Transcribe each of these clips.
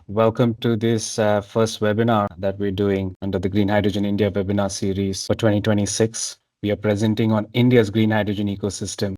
Welcome to this first webinar that we're doing under the Green Hydrogen India webinar series for 2026. We are presenting on India's green hydrogen ecosystem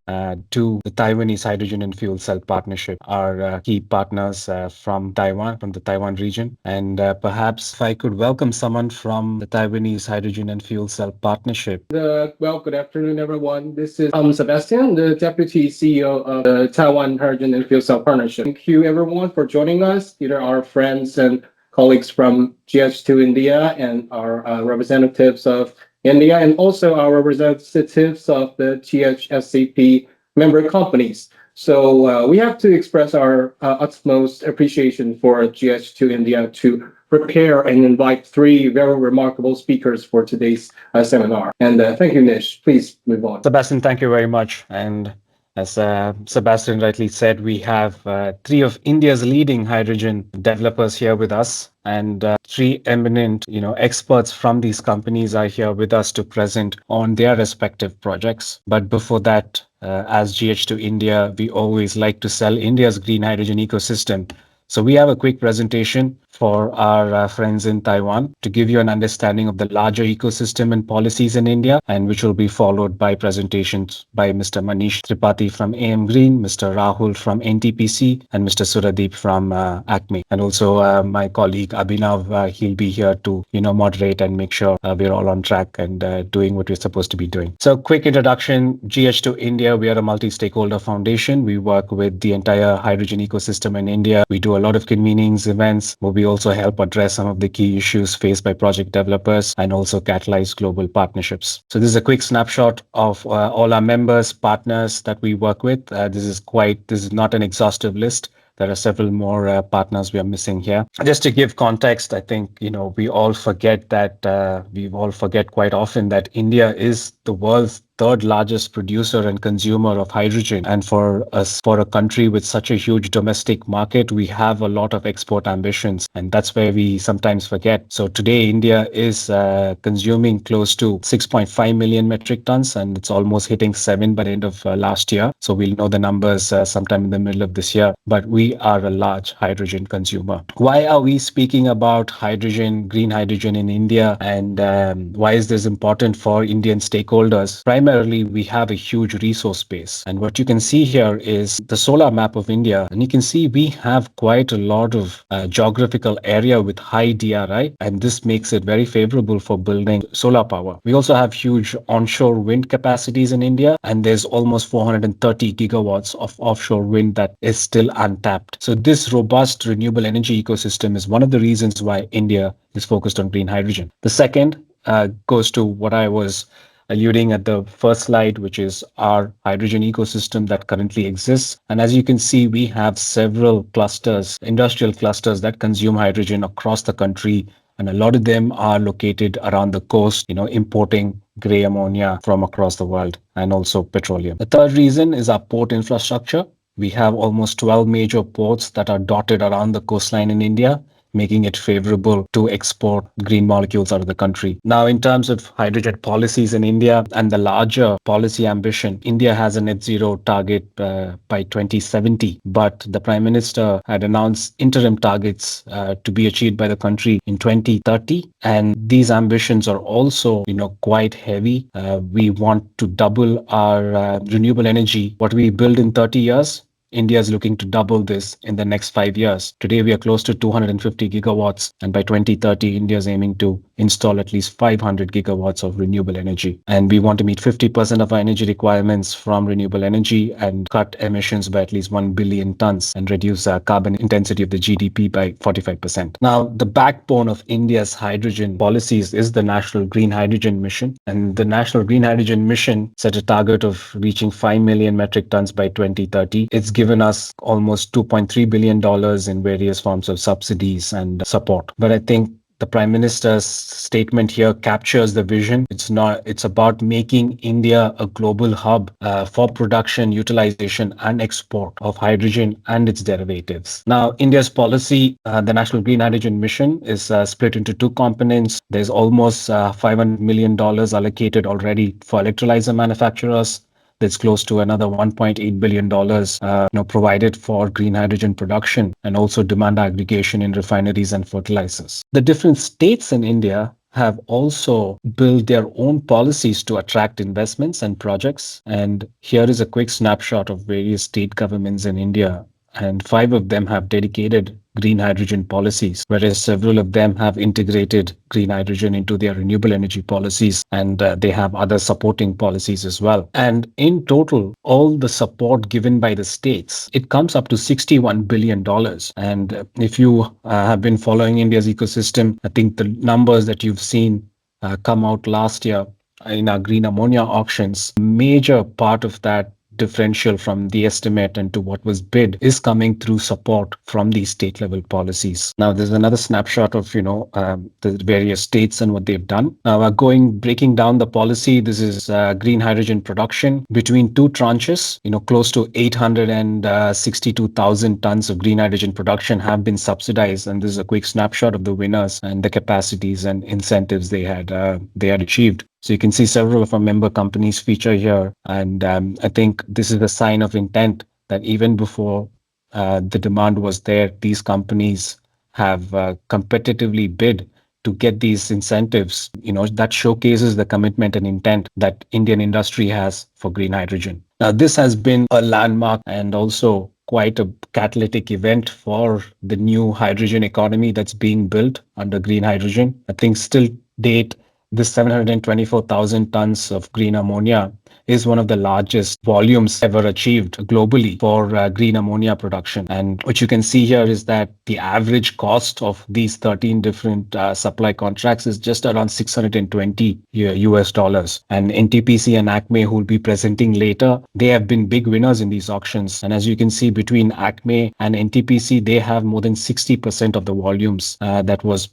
to the Taiwanese Hydrogen and Fuel Cell Partnership, our key partners from Taiwan, from the Taiwan region. And perhaps if I could welcome someone from the Taiwanese Hydrogen and Fuel Cell Partnership. Good afternoon, everyone. This is Sebastian, the Deputy CEO of the Taiwan Hydrogen and Fuel Cell Partnership. Thank you, everyone, for joining us, either our friends and colleagues from GH2 India and our representatives of India, and also our representatives of the GHSCP member companies. So we have to express our utmost appreciation for GH2 India to prepare and invite three very remarkable speakers for today's seminar. And thank you, Nish. Please move on. Sebastian, thank you very much. And as Sebastian rightly said, we have three of India's leading hydrogen developers here with us, and three eminent, experts from these companies are here with us to present on their respective projects. But before that, as GH2 India, we always like to sell India's green hydrogen ecosystem. So we have a quick presentation for our friends in Taiwan to give you an understanding of the larger ecosystem and policies in India, and which will be followed by presentations by Mr. Manish Tripathi from AM Green, Mr. Rahul from NTPC, and Mr. Souradeep from ACME. And also my colleague Abhinav, he'll be here to moderate and make sure we're all on track and doing what we're supposed to be doing. So quick introduction, GH2 India, we are a multi-stakeholder foundation. We work with the entire hydrogen ecosystem in India. We do a lot of convenings events where we also help address some of the key issues faced by project developers and also catalyze global partnerships. So this is a quick snapshot of all our members, partners that we work with. This is not an exhaustive list. There are several more partners we are missing here. Just to give context, I think we all forget quite often that India is the world's third largest producer and consumer of hydrogen. And for a country with such a huge domestic market, we have a lot of export ambitions. And that's where we sometimes forget. So today, India is consuming close to 6.5 million metric tons, and it's almost hitting 7 by the end of last year. So we'll know the numbers sometime in the middle of this year. But we are a large hydrogen consumer. Why are we speaking about hydrogen, green hydrogen in India? And why is this important for Indian stakeholders? Primarily, we have a huge resource base. And what you can see here is the solar map of India. And you can see we have quite a lot of geographical area with high DRI. And this makes it very favorable for building solar power. We also have huge onshore wind capacities in India. And there's almost 430 gigawatts of offshore wind that is still untapped. So this robust renewable energy ecosystem is one of the reasons why India is focused on green hydrogen. The second goes to what I was alluding at the first slide, which is our hydrogen ecosystem that currently exists. And as you can see, we have several clusters, industrial clusters that consume hydrogen across the country. And a lot of them are located around the coast, importing gray ammonia from across the world and also petroleum. The third reason is our port infrastructure. We have almost 12 major ports that are dotted around the coastline in India, making it favorable to export green molecules out of the country. Now, in terms of hydrogen policies in India and the larger policy ambition, India has a net zero target by 2070, but the Prime Minister had announced interim targets to be achieved by the country in 2030. And these ambitions are also, quite heavy. We want to double our renewable energy, what we build in 30 years. India is looking to double this in the next 5 years. Today, we are close to 250 gigawatts. And by 2030, India is aiming to install at least 500 gigawatts of renewable energy. And we want to meet 50% of our energy requirements from renewable energy and cut emissions by at least 1 billion tons and reduce carbon intensity of the GDP by 45%. Now, the backbone of India's hydrogen policies is the National Green Hydrogen Mission. And the National Green Hydrogen Mission set a target of reaching 5 million metric tons by 2030. It's given us almost $2.3 billion in various forms of subsidies and support. But I think the Prime Minister's statement here captures the vision. It's about making India a global hub for production, utilization, and export of hydrogen and its derivatives. Now, India's policy, the National Green Hydrogen Mission, is split into two components. There's almost $500 million allocated already for electrolyzer manufacturers. There's close to another $1.8 billion, provided for green hydrogen production and also demand aggregation in refineries and fertilizers. The different states in India have also built their own policies to attract investments and projects. And here is a quick snapshot of various state governments in India, and five of them have dedicated green hydrogen policies, whereas several of them have integrated green hydrogen into their renewable energy policies, and they have other supporting policies as well. And in total, all the support given by the states, it comes up to $61 billion. And if you have been following India's ecosystem, I think the numbers that you've seen come out last year in our green ammonia auctions, major part of that differential from the estimate and to what was bid is coming through support from these state level policies. Now, there's another snapshot of the various states and what they've done. Now, breaking down the policy. This is green hydrogen production between two tranches. Close to 862,000 tons of green hydrogen production have been subsidized, and this is a quick snapshot of the winners and the capacities and incentives they had achieved. So you can see several of our member companies feature here. And I think this is a sign of intent that even before the demand was there, these companies have competitively bid to get these incentives. That showcases the commitment and intent that Indian industry has for green hydrogen. Now, this has been a landmark and also quite a catalytic event for the new hydrogen economy that's being built under green hydrogen. I think still date, this 724,000 tons of green ammonia is one of the largest volumes ever achieved globally for green ammonia production. And what you can see here is that the average cost of these 13 different supply contracts is just around 620 US dollars. And NTPC and ACME, who will be presenting later, they have been big winners in these auctions. And as you can see, between ACME and NTPC, they have more than 60% of the volumes that was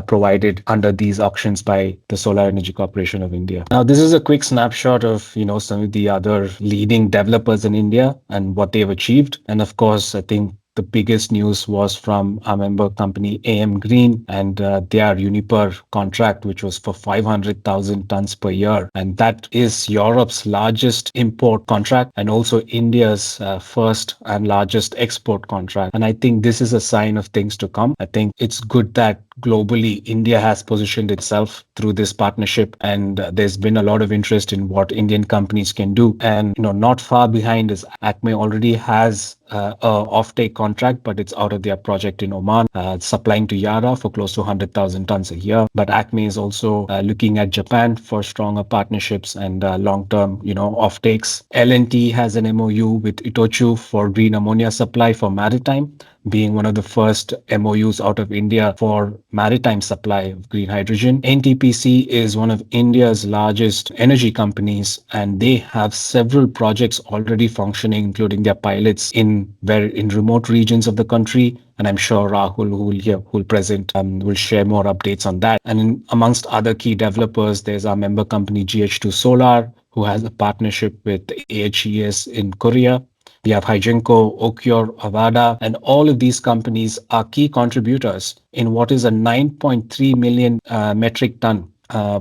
provided under these auctions by the Solar Energy Corporation of India. Now, this is a quick snapshot of some of the other leading developers in India and what they've achieved. And of course, I think the biggest news was from our member company AM Green and their Uniper contract, which was for 500,000 tons per year. And that is Europe's largest import contract and also India's first and largest export contract. And I think this is a sign of things to come. I think it's good that globally India has positioned itself through this partnership, and there's been a lot of interest in what Indian companies can do. And not far behind is ACME already has a offtake contract, but it's out of their project in Oman, supplying to Yara for close to 100,000 tons a year. But ACME is also looking at Japan for stronger partnerships and long-term offtakes. L&T has an MOU with Itochu for green ammonia supply for maritime, being one of the first MOUs out of India for maritime supply of green hydrogen. NTPC is one of India's largest energy companies, and they have several projects already functioning, including their pilots in remote regions of the country. And I'm sure Rahul, who will present, will share more updates on that. And amongst other key developers, there's our member company GH2 Solar, who has a partnership with AHES in Korea. We have Hygenco, Okyur, Avada, and all of these companies are key contributors in what is a 9.3 million metric ton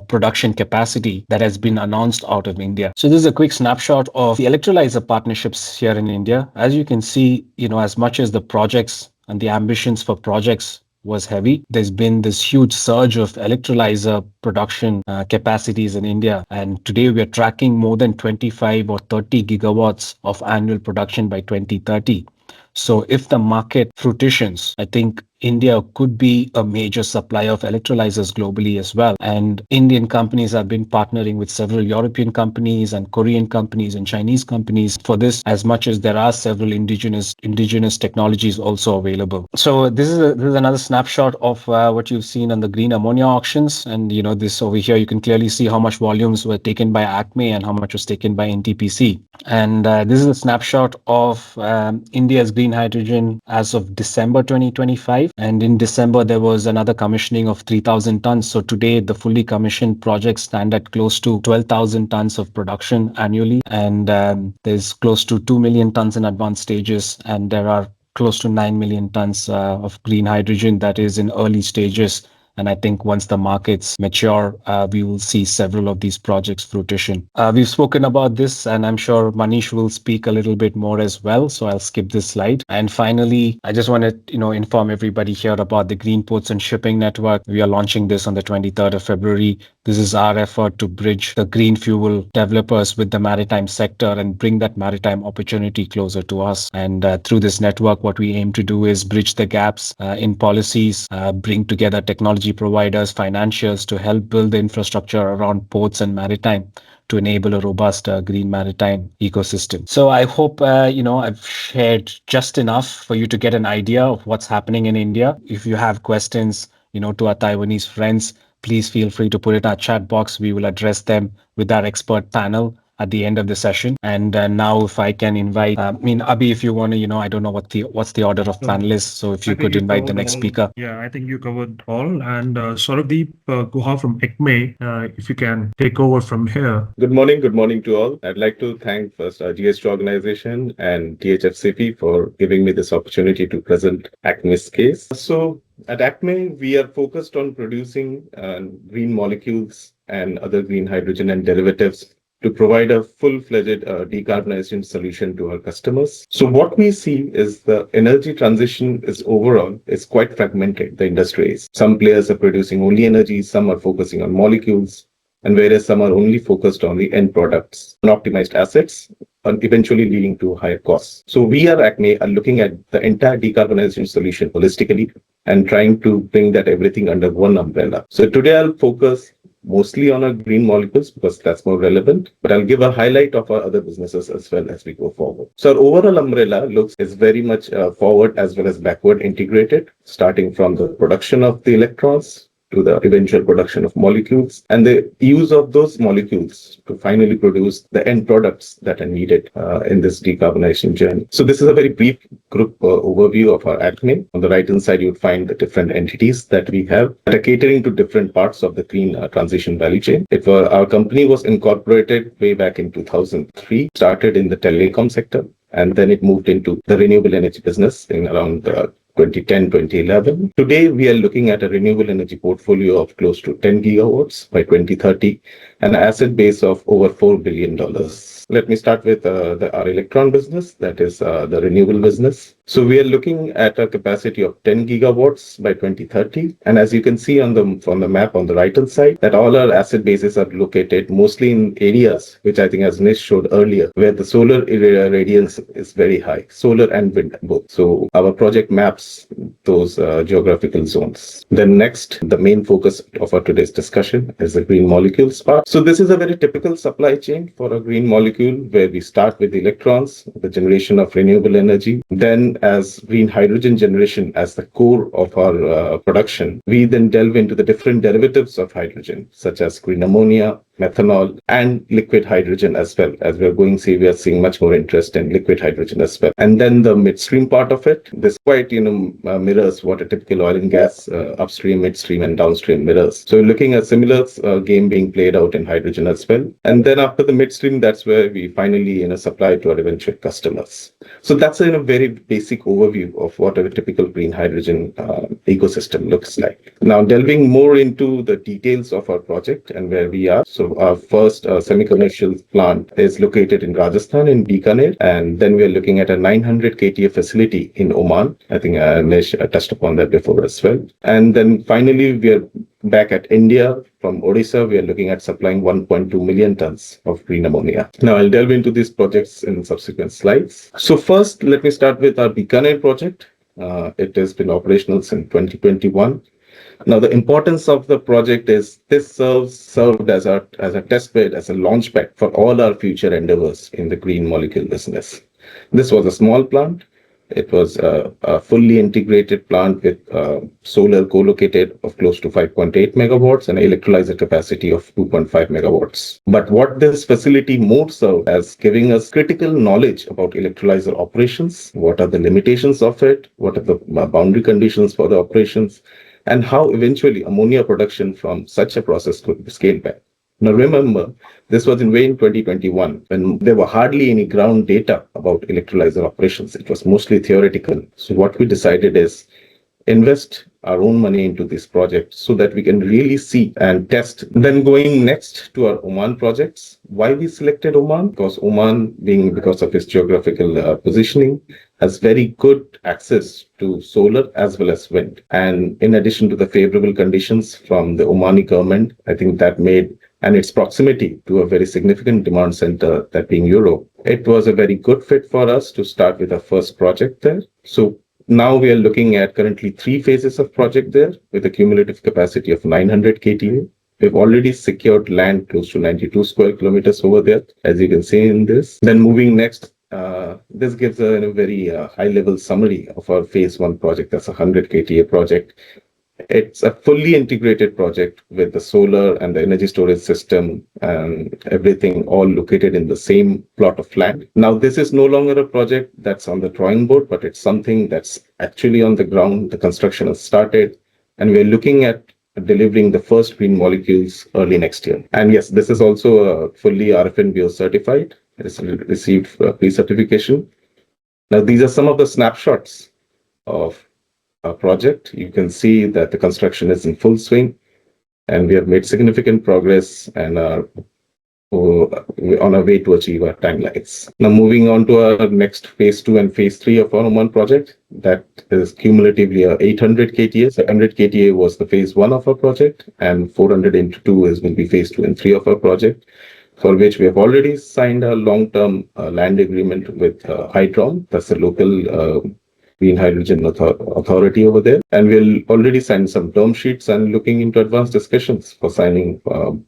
production capacity that has been announced out of India. So this is a quick snapshot of the electrolyzer partnerships here in India. As you can see, as much as the projects and the ambitions for projects was heavy, there's been this huge surge of electrolyzer production capacities in India. And today we are tracking more than 25 or 30 gigawatts of annual production by 2030. So if the market fruitions, I think India could be a major supplier of electrolyzers globally as well. And Indian companies have been partnering with several European companies and Korean companies and Chinese companies for this, as much as there are several indigenous technologies also available. So this is another snapshot of what you've seen on the green ammonia auctions. And this over here, you can clearly see how much volumes were taken by ACME and how much was taken by NTPC. And this is a snapshot of India's green hydrogen as of December 2025. And in December, there was another commissioning of 3,000 tons. So today, the fully commissioned projects stand at close to 12,000 tons of production annually. And there's close to 2 million tons in advanced stages. And there are close to 9 million tons of green hydrogen that is in early stages And I think once the markets mature, we will see several of these projects fruition. We've spoken about this, and I'm sure Manish will speak a little bit more as well. So I'll skip this slide. And finally, I just want to, inform everybody here about the Green Ports and Shipping Network. We are launching this on the 23rd of February. This is our effort to bridge the green fuel developers with the maritime sector and bring that maritime opportunity closer to us. And through this network, what we aim to do is bridge the gaps in policies, bring together technology providers, financiers to help build the infrastructure around ports and maritime to enable a robust green maritime ecosystem. So I hope I've shared just enough for you to get an idea of what's happening in India. If you have questions, to our Taiwanese friends, please feel free to put it in our chat box. We will address them with our expert panel at the end of the session. And now, if I can invite, Abhi, if you want to, I don't know what's the order of So panelists. So if I you think could you invite the covered next all. speaker. Yeah, I think you covered all. And Souradeep, Guha from ACME, if you can take over from here. Good morning to all. I'd like to thank first our GST organization and DHFCP for giving me this opportunity to present ACME's case. So at ACME, we are focused on producing green molecules and other green hydrogen and derivatives to provide a full-fledged decarbonization solution to our customers. So what we see is the energy transition is quite fragmented, the industry is. Some players are producing only energy, some are focusing on molecules, and whereas some are only focused on the end products, unoptimized assets, and eventually leading to higher costs. So we are ACME are looking at the entire decarbonization solution holistically and trying to bring that everything under one umbrella. So today I'll focus mostly on our green molecules because that's more relevant, but I'll give a highlight of our other businesses as well as we go forward. So our overall umbrella is very much forward as well as backward integrated, starting from the production of the electrons to the eventual production of molecules and the use of those molecules to finally produce the end products that are needed in this decarbonization journey. So this is a very brief group overview of our ACME. On the right-hand side, you would find the different entities that we have that are catering to different parts of the green transition value chain. Our company was incorporated way back in 2003, started in the telecom sector, and then it moved into the renewable energy business in around 2010, 2011. Today, we are looking at a renewable energy portfolio of close to 10 gigawatts by 2030, an asset base of over $4 billion. Let me start with our electron business, that is the renewable business. So we are looking at a capacity of 10 gigawatts by 2030. And as you can see on the map on the right-hand side, that all our asset bases are located mostly in areas, which I think as Nish showed earlier, where the solar radiance is very high, solar and wind both. So our project maps those geographical zones. Then next, the main focus of our today's discussion is the green molecules part. So this is a very typical supply chain for a green molecule where we start with the electrons, the generation of renewable energy, then as green hydrogen generation as the core of our production, we then delve into the different derivatives of hydrogen, such as green ammonia, methanol, and liquid hydrogen as well. As we are going to see, we are seeing much more interest in liquid hydrogen as well. And then the midstream part of it, this quite mirrors what a typical oil and gas upstream, midstream, and downstream mirrors. So we're looking at similar game being played out in hydrogen as well. And then after the midstream, that's where we finally supply to our eventual customers. So that's a very basic overview of what a typical green hydrogen ecosystem looks like. Now delving more into the details of our project and where we are. So our first semi-commercial plant is located in Rajasthan in Bikaner, and then we are looking at a 900 KTA facility in Oman. I think Nish touched upon that before as well. And then finally, we are back at India. From Odisha, we are looking at supplying 1.2 million tons of green ammonia. Now I'll delve into these projects in subsequent slides. So first, let me start with our Bikaner project. It has been operational since 2021. Now, the importance of the project is this served as a test bed, as a launch pad for all our future endeavors in the green molecule business. This was a small plant. It was a fully integrated plant with solar co-located of close to 5.8 megawatts and electrolyzer capacity of 2.5 megawatts. But what this facility more served as giving us critical knowledge about electrolyzer operations, what are the limitations of it, what are the boundary conditions for the operations, and how eventually ammonia production from such a process could be scaled back. Now remember, this was in 2021 when there were hardly any ground data about electrolyzer operations. It was mostly theoretical. So what we decided is invest our own money into this project so that we can really see and test. Then going next to our Oman projects. Why we selected Oman? Because Oman, because of its geographical positioning, has very good access to solar as well as wind. And in addition to the favorable conditions from the Omani government, I think that made, and its proximity to a very significant demand center, that being Europe, it was a very good fit for us to start with our first project there. So now we are looking at currently 3 phases of project there with a cumulative capacity of 900 KTA. We've already secured land close to 92 square kilometers over there, as you can see in this. Then moving next, this gives a very high-level summary of our phase 1 project. That's a 100 KTA project. It's a fully integrated project with the solar and the energy storage system and everything all located in the same plot of land. Now, this is no longer a project that's on the drawing board, but it's something that's actually on the ground. The construction has started, and we're looking at delivering the first green molecules early next year. And yes, this is also fully RFNBO certified. It's received pre-certification. Now, these are some of the snapshots of our project. You can see that the construction is in full swing, and we have made significant progress and are on our way to achieve our timelines. Now, moving on to our next phase 2 and phase 3 of our Oman project, that is cumulatively 800 KTA. So 100 KTA was the phase 1 of our project, and 400 into 2 will be phase 2 and 3 of our project, for which we have already signed a long-term land agreement with Hydron. That's the local green hydrogen authority over there. And we'll already sign some term sheets and looking into advanced discussions for signing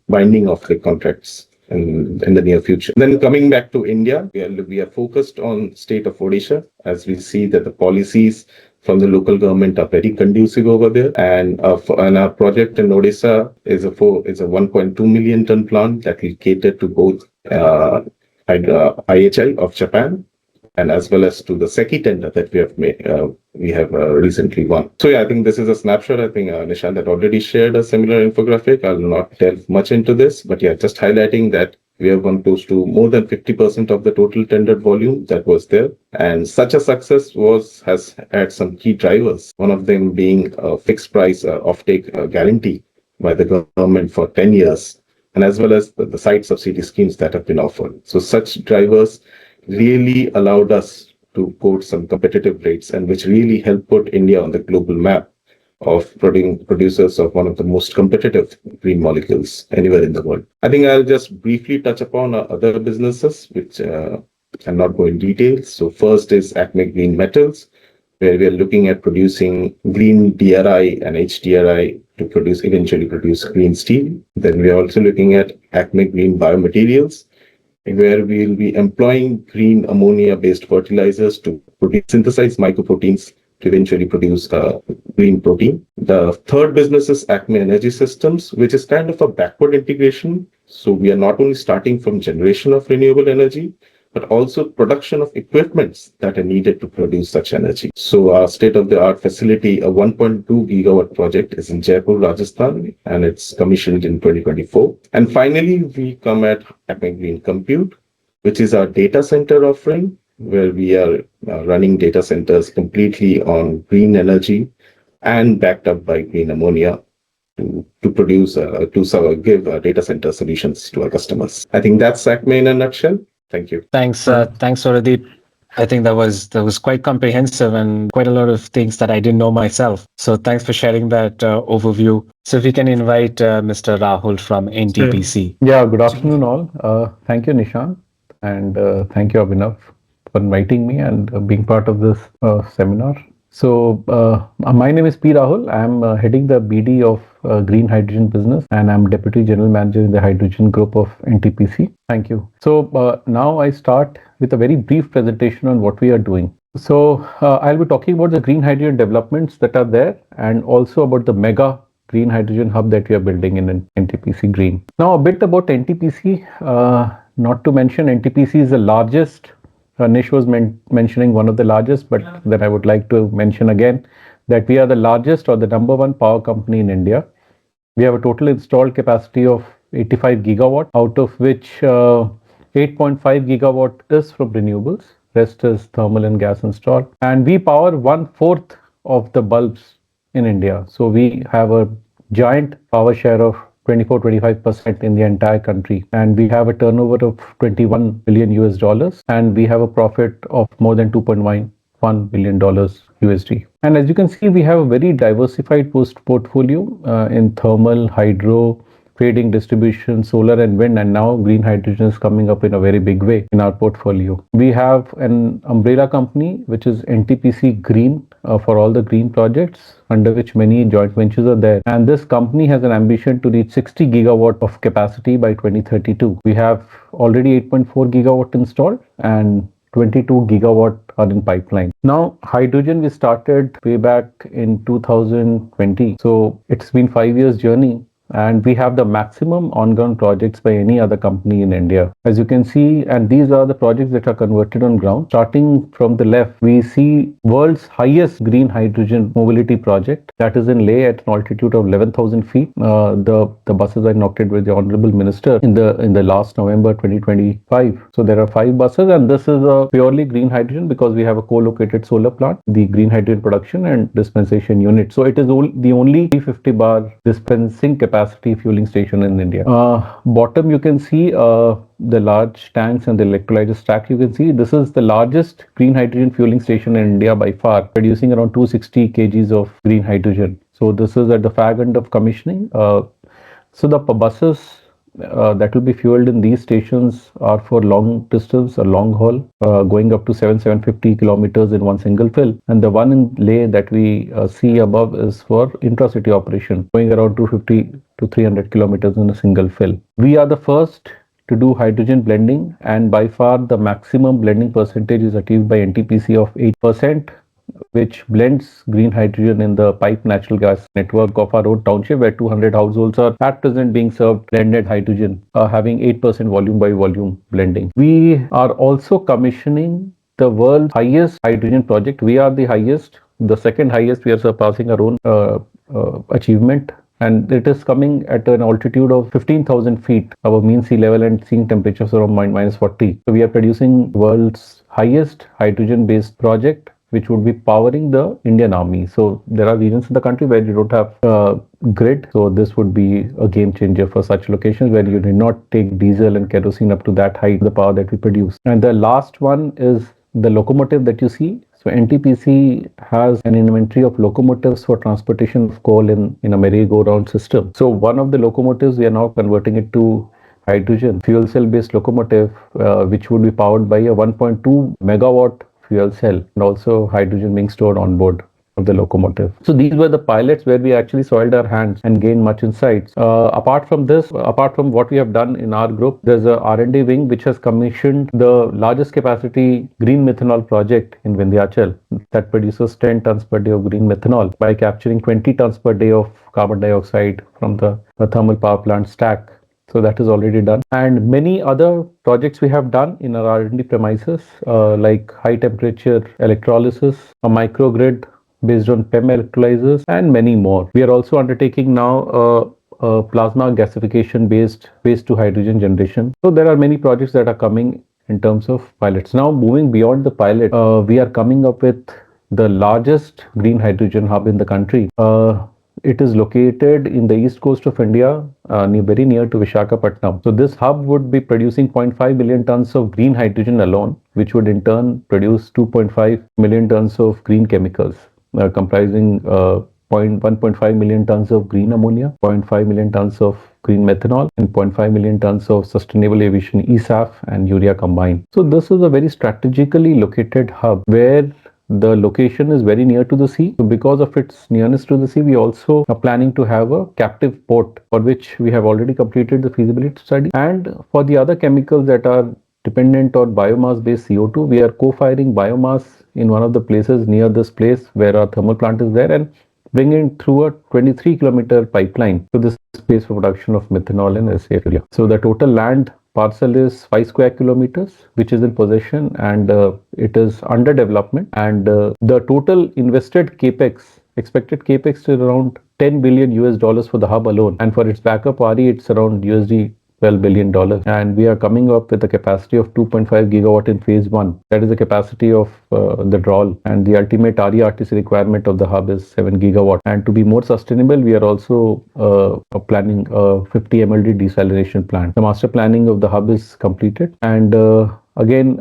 binding of the contracts in the near future. Then coming back to India, we are focused on state of Odisha, as we see that the policies from the local government are very conducive over there. And our project in Odisha is a 1.2 million ton plant that will cater to both IHI of Japan and as well as to the SECI tender that we have recently won. So yeah, I think this is a snapshot. I think Nishant had already shared a similar infographic. I'll not delve much into this, but yeah, just highlighting that we have won close to more than 50% of the total tendered volume that was there. And such a success has had some key drivers, one of them being a fixed price offtake guarantee by the government for 10 years, and as well as the site subsidy schemes that have been offered. So such drivers really allowed us to quote some competitive rates, and which really helped put India on the global map of producers of one of the most competitive green molecules anywhere in the world. I think I'll just briefly touch upon our other businesses, which I'll not go in detail. So first is ACME Green Metals, where we are looking at producing green DRI and HDRI to eventually produce green steel. Then we are also looking at ACME Green Biomaterials, where we'll be employing green ammonia-based fertilizers to synthesize mycoproteins to eventually produce green protein. The third business is ACME Energy Systems, which is kind of a backward integration. So we are not only starting from generation of renewable energy, but also production of equipments that are needed to produce such energy. So our state-of-the-art facility, a 1.2 gigawatt project, is in Jaipur, Rajasthan, and it's commissioned in 2024. And finally, we come at ACME Green Compute, which is our data center offering, where we are running data centers completely on green energy and backed up by green ammonia to give data center solutions to our customers. I think that's ACME in a nutshell. Thank you. Thanks, Souradeep. I think that was quite comprehensive and quite a lot of things that I didn't know myself. So thanks for sharing that overview. So if we can invite Mr. Rahul from NTPC. Yeah, good afternoon all. Thank you, Nishant, and thank you, Abhinav, for inviting me and being part of this seminar. So my name is P. Rahul. I'm heading the BD of Green Hydrogen Business, and I'm Deputy General Manager in the Hydrogen Group of NTPC. Thank you. So now I start with a very brief presentation on what we are doing. So I'll be talking about the green hydrogen developments that are there, and also about the mega green hydrogen hub that we are building in NTPC Green. Now a bit about NTPC. Not to mention, NTPC is the largest. Nish was mentioning one of the largest, but then I would like to mention again that we are the largest or the number one power company in India. We have a total installed capacity of 85 gigawatt, out of which 8.5 gigawatt is from renewables. Rest is thermal and gas installed. And we power 1/4 of the bulbs in India. So we have a giant power share of 24-25% in the entire country, and we have a turnover of 21 billion US dollars, and we have a profit of more than 2.1 billion dollars USD. And as you can see, we have a very diversified post portfolio in thermal, hydro, trading, distribution, solar and wind, and now green hydrogen is coming up in a very big way in our portfolio. We have an umbrella company which is NTPC Green for all the green projects, under which many joint ventures are there. And this company has an ambition to reach 60 gigawatt of capacity by 2032. We have already 8.4 gigawatt installed, and 22 gigawatt are in pipeline. Now, hydrogen we started way back in 2020. So it's been 5 years journey, and we have the maximum on-ground projects by any other company in India. As you can see, and these are the projects that are converted on ground. Starting from the left, we see world's highest green hydrogen mobility project that is in Leh at an altitude of 11,000 feet. The buses are inaugurated with the Honorable Minister in the last November 2025. So there are 5 buses, and this is a purely green hydrogen because we have a co-located solar plant, the green hydrogen production and dispensation unit. So it is the only 350 bar dispensing capacity fueling station in India. Bottom you can see the large tanks and the electrolyzer stack. You can see this is the largest green hydrogen fueling station in India by far, producing around 260 kgs of green hydrogen. So this is at the fag end of commissioning. So the buses that will be fueled in these stations are for long distance or long haul, going up to 750 kilometers in one single fill. And the one in Leh that we see above is for intra-city operation, going around 250 to 300 kilometers in a single fill. We are the first to do hydrogen blending, and by far the maximum blending percentage is achieved by NTPC of 8%, which blends green hydrogen in the pipe natural gas network of our own township, where 200 households are at present being served blended hydrogen, having 8% volume by volume blending. We are also commissioning the world's highest hydrogen project. We are the highest, the second highest. We are surpassing our own achievement, and it is coming at an altitude of 15,000 feet above mean sea level and seeing temperatures around -40. So we are producing world's highest hydrogen-based project, which would be powering the Indian Army. So there are regions in the country where you don't have grid. So this would be a game changer for such locations where you did not take diesel and kerosene up to that height, the power that we produce. And the last one is the locomotive that you see. So NTPC has an inventory of locomotives for transportation of coal in a merry-go-round system. So one of the locomotives, we are now converting it to hydrogen fuel cell based locomotive, which would be powered by a 1.2 megawatt fuel cell, and also hydrogen being stored on board of the locomotive. So these were the pilots where we actually soiled our hands and gained much insights. Apart from this, apart from what we have done in our group, there's a R&D wing which has commissioned the largest capacity green methanol project in Vindhyachal that produces 10 tons per day of green methanol by capturing 20 tons per day of carbon dioxide from the thermal power plant stack. So that is already done, and many other projects we have done in our R&D premises, like high temperature electrolysis, a microgrid based on PEM electrolyzers, and many more. We are also undertaking now a plasma gasification based waste to hydrogen generation. So there are many projects that are coming in terms of pilots. Now moving beyond the pilot, we are coming up with the largest green hydrogen hub in the country. It is located in the east coast of India, very near to Visakhapatnam. So this hub would be producing 0.5 million tons of green hydrogen alone, which would in turn produce 2.5 million tons of green chemicals, comprising 1.5 million tons of green ammonia, 0.5 million tons of green methanol, and 0.5 million tons of sustainable aviation eSAF and urea combined. So this is a very strategically located hub where the location is very near to the sea. So because of its nearness to the sea, we also are planning to have a captive port, for which we have already completed the feasibility study. And for the other chemicals that are dependent on biomass based CO2, we are co-firing biomass in one of the places near this place where our thermal plant is there, and bringing through a 23-kilometer pipeline to this place for production of methanol and SAF urea. So the total land parcel is 5 square kilometers, which is in possession, and it is under development. And the total invested capex, expected capex, is around 10 billion US dollars for the hub alone, and for its backup RE, it's around USD $12 billion. And we are coming up with a capacity of 2.5 gigawatt in phase one. That is the capacity of the drawl. And the ultimate RE-RTC requirement of the hub is 7 gigawatt. And to be more sustainable, we are also planning a 50 MLD desalination plant. The master planning of the hub is completed. And again,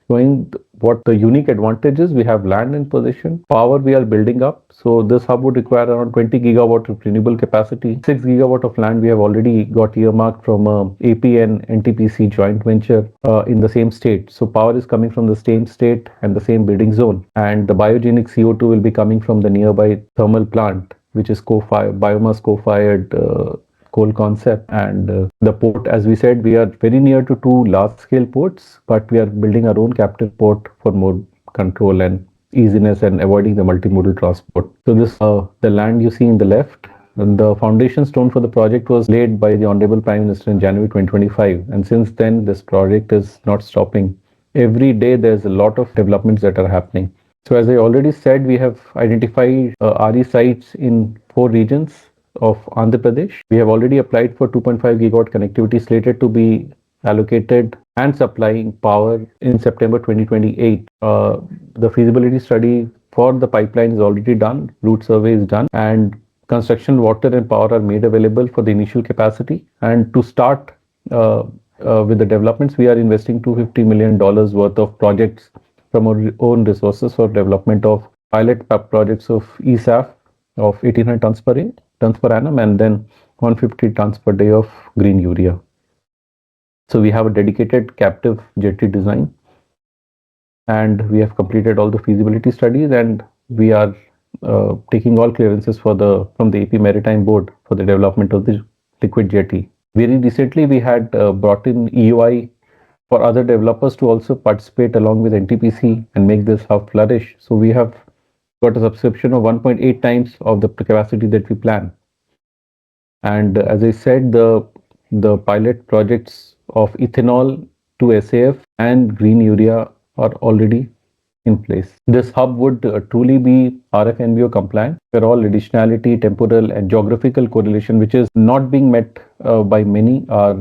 showing what the unique advantages, we have land in position, power we are building up. So this hub would require around 20 gigawatt of renewable capacity. 6 gigawatt of land we have already got earmarked from AP and NTPC joint venture in the same state. So power is coming from the same state and the same bidding zone. And the biogenic CO2 will be coming from the nearby thermal plant, which is biomass co-fired coal concept. And the port, as we said, we are very near to two large scale ports, but we are building our own captive port for more control and easiness and avoiding the multimodal transport. So this the land you see in the left, and the foundation stone for the project was laid by the Honorable Prime Minister in January 2025, and since then this project is not stopping. Every day there's a lot of developments that are happening. So as I already said, we have identified RE sites in 4 regions of Andhra Pradesh. We have already applied for 2.5 gigawatt connectivity slated to be allocated and supplying power in September 2028. The feasibility study for the pipeline is already done, route survey is done, and construction, water and power are made available for the initial capacity. And to start with the developments, we are investing $250 million worth of projects from our own resources for development of pilot projects of ESAF of 1800 tons per annum, and then 150 tons per day of green urea. So we have a dedicated captive jetty design, and we have completed all the feasibility studies, and we are taking all clearances from the AP Maritime Board for the development of the liquid jetty. Very recently, we had brought in EOI for other developers to also participate along with NTPC and make this hub flourish. So we have got a subscription of 1.8 times of the capacity that we plan. And as I said, the pilot projects of ethanol to SAF and green urea are already in place. This hub would truly be RFNBO compliant, where all additionality, temporal and geographical correlation, which is not being met by many, are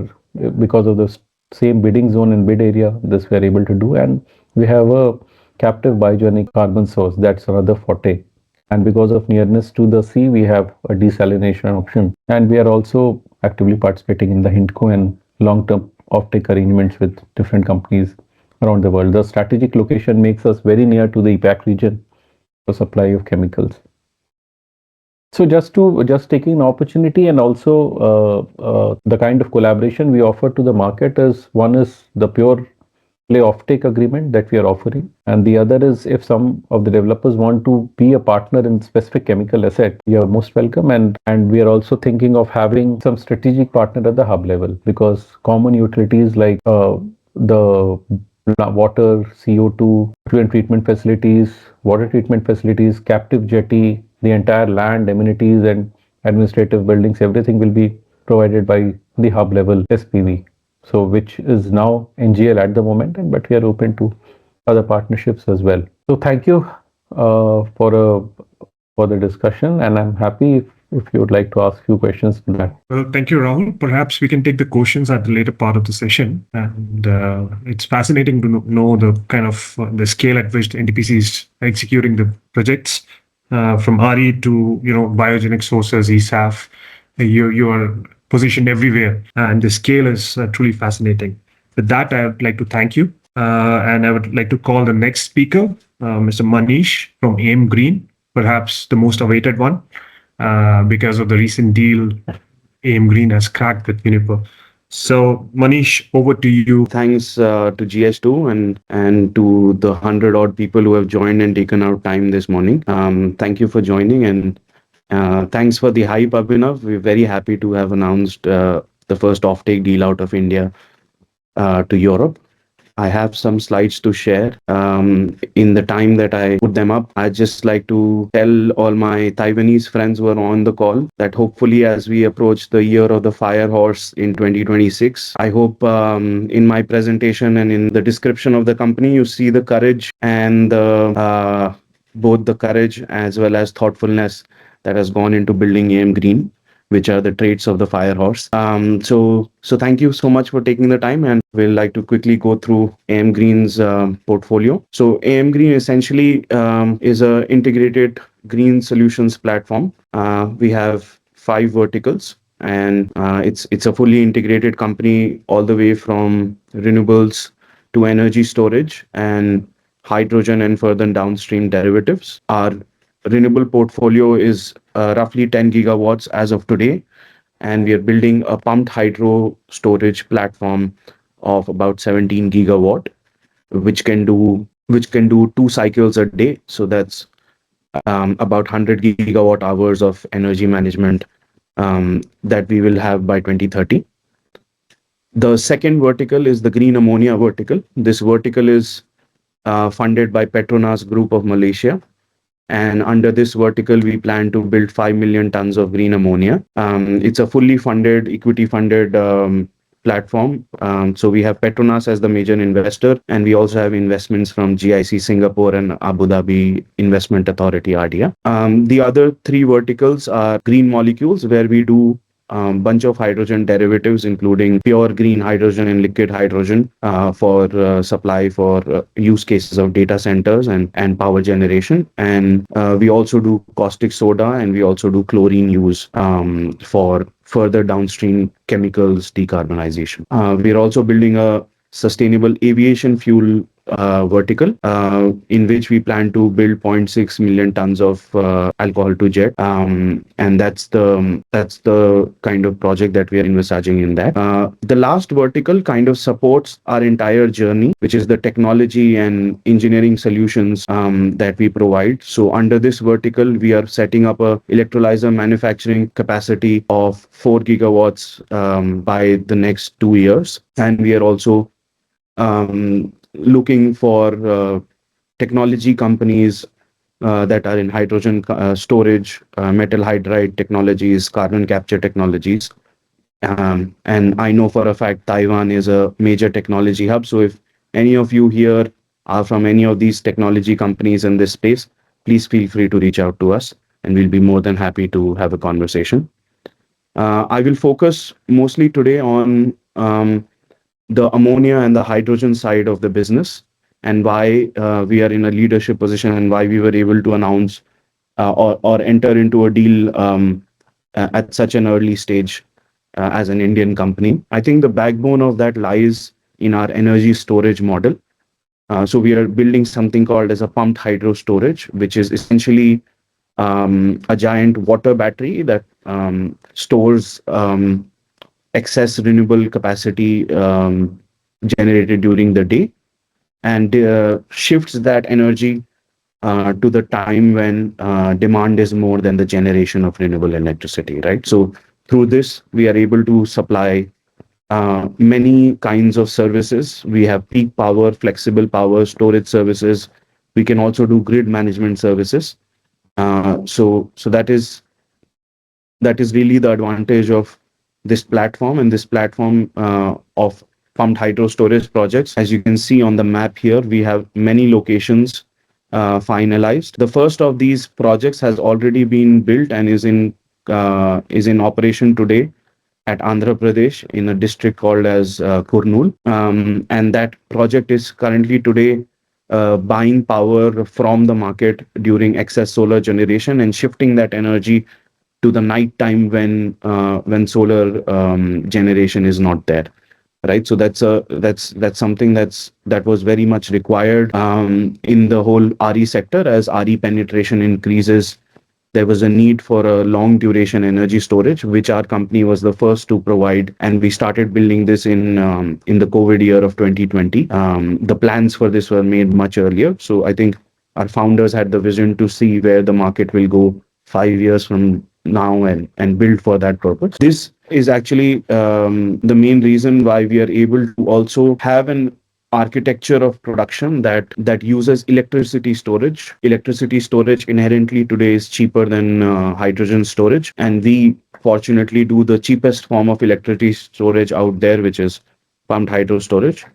because of the same bidding zone and bid area. This we are able to do, and we have a captive biogenic carbon source. That's another forte. And because of nearness to the sea, we have a desalination option. And we are also actively participating in the HINTCO and long-term offtake arrangements with different companies around the world. The strategic location makes us very near to the EPAC region for supply of chemicals. So just taking an opportunity, and also the kind of collaboration we offer to the market is, one is the pure play offtake agreement that we are offering, and the other is if some of the developers want to be a partner in specific chemical asset, you are most welcome. And we are also thinking of having some strategic partner at the hub level, because common utilities like the water, CO2, effluent treatment facilities, water treatment facilities, captive jetty, the entire land, amenities and administrative buildings, everything will be provided by the hub level SPV. So which is now NGL at the moment, but we are open to other partnerships as well. So thank you for the discussion, and I'm happy if you would like to ask a few questions to that. Well, thank you, Rahul. Perhaps we can take the questions at the later part of the session. And it's fascinating to know the kind of the scale at which the NTPC is executing the projects, from RE to biogenic sources, ESAF. You are positioned everywhere, and the scale is truly fascinating. With that, I would like to thank you, and I would like to call the next speaker, Mr. Manish from AIM Green, perhaps the most awaited one, because of the recent deal AIM Green has cracked with Uniper. So, Manish, over to you. Thanks to GS2 and to the 100 odd people who have joined and taken out time this morning. Thank you for joining, and thanks for the hype, Abhinav. We're very happy to have announced the first offtake deal out of India to Europe. I have some slides to share. In the time that I put them up, I'd just like to tell all my Taiwanese friends who are on the call that hopefully as we approach the year of the fire horse in 2026, I hope in my presentation and in the description of the company, you see the courage and both the courage as well as thoughtfulness that has gone into building AIM Green. which are the traits of the fire horse. So thank you so much for taking the time, and we'll like to quickly go through AM Green's portfolio. So AM Green essentially is a integrated green solutions platform. We have 5 verticals, and it's a fully integrated company all the way from renewables to energy storage and hydrogen and further downstream derivatives. Our renewable portfolio is roughly 10 gigawatts as of today, and we are building a pumped hydro storage platform of about 17 gigawatt, which can do 2 cycles a day. So that's about 100 gigawatt hours of energy management that we will have by 2030. The second vertical is the green ammonia vertical. This vertical is funded by Petronas Group of Malaysia. And under this vertical, we plan to build 5 million tons of green ammonia. It's a fully funded, equity funded platform. So we have Petronas as the major investor, and we also have investments from GIC Singapore and Abu Dhabi Investment Authority, ADIA. The other 3 verticals are green molecules, where we do bunch of hydrogen derivatives, including pure green hydrogen and liquid hydrogen for supply for use cases of data centers and power generation. And we also do caustic soda, and we also do chlorine use for further downstream chemicals decarbonization. We are also building a sustainable aviation fuel vertical, in which we plan to build zero point 0.6 million tons of alcohol to jet, and that's the kind of project that we are envisaging in that. The last vertical kind of supports our entire journey, which is the technology and engineering solutions that we provide. So under this vertical, we are setting up a electrolyzer manufacturing capacity of 4 gigawatts by the next 2 years, and we are also looking for technology companies that are in hydrogen storage, metal hydride technologies, carbon capture technologies. And I know for a fact Taiwan is a major technology hub. So if any of you here are from any of these technology companies in this space, please feel free to reach out to us, and we'll be more than happy to have a conversation. I will focus mostly today on the ammonia and the hydrogen side of the business, and why we are in a leadership position, and why we were able to announce or enter into a deal at such an early stage as an Indian company. I think the backbone of that lies in our energy storage model. So we are building something called as a pumped hydro storage, which is essentially a giant water battery that stores excess renewable capacity generated during the day, and shifts that energy to the time when demand is more than the generation of renewable electricity, right? So through this, we are able to supply many kinds of services. We have peak power, flexible power, storage services. We can also do grid management services. So that is really the advantage of this platform, and this platform of pumped hydro storage projects. As you can see on the map here, we have many locations finalized. The first of these projects has already been built and is in operation today at Andhra Pradesh in a district called as Kurnool. And that project is currently today buying power from the market during excess solar generation and shifting that energy to the night time when solar generation is not there, right? So that's something that was very much required in the whole RE sector. As RE penetration increases, there was a need for a long duration energy storage, which our company was the first to provide, and we started building this in the COVID year of 2020. The plans for this were made much earlier, so I think our founders had the vision to see where the market will go 5 years from now and build for that purpose. This is actually the main reason why we are able to also have an architecture of production that uses electricity storage. Electricity storage inherently today is cheaper than hydrogen storage, and we fortunately do the cheapest form of electricity storage out there, which is pumped hydro storage.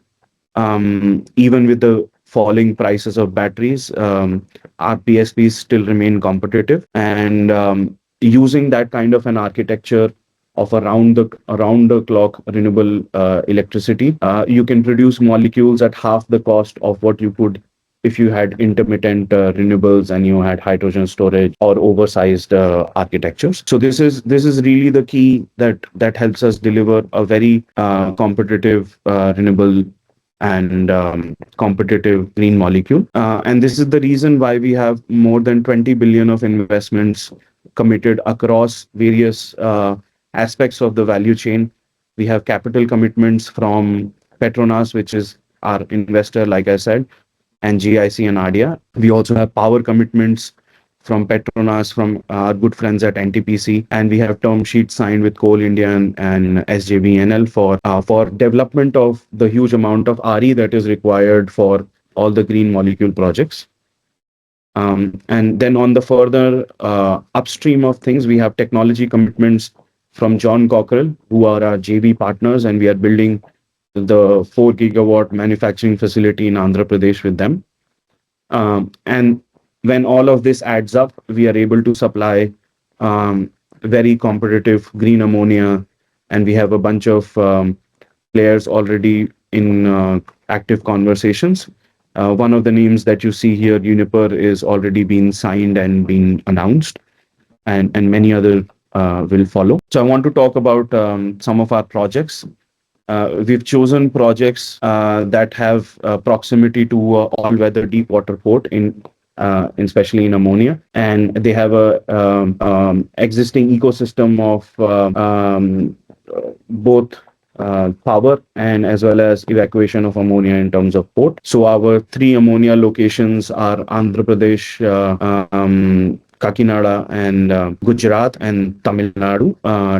Even with the falling prices of batteries, our PSPs still remain competitive, and using that kind of an architecture of around the clock renewable electricity, you can produce molecules at half the cost of what you could if you had intermittent renewables and you had hydrogen storage or oversized architectures. So this is really the key that helps us deliver a very competitive renewable and competitive green molecule. And this is the reason why we have more than 20 billion of investments committed across various aspects of the value chain. We have capital commitments from Petronas, which is our investor, like I said, and GIC and ADIA. We also have power commitments from Petronas, from our good friends at NTPC, and we have term sheets signed with Coal India and SJVNL for development of the huge amount of RE that is required for all the green molecule projects. And then on the further upstream of things, we have technology commitments from John Cockrell, who are our JV partners, and we are building the 4 gigawatt manufacturing facility in Andhra Pradesh with them. And when all of this adds up, we are able to supply very competitive green ammonia, and we have a bunch of players already in active conversations. One of the names that you see here, Uniper, is already been signed and been announced, and many other will follow. So I want to talk about some of our projects. We've chosen projects that have proximity to all-weather deep water port especially in ammonia, and they have a existing ecosystem of both power and as well as evacuation of ammonia in terms of port. So our 3 ammonia locations are Andhra Pradesh, Kakinada, and Gujarat, and Tamil Nadu,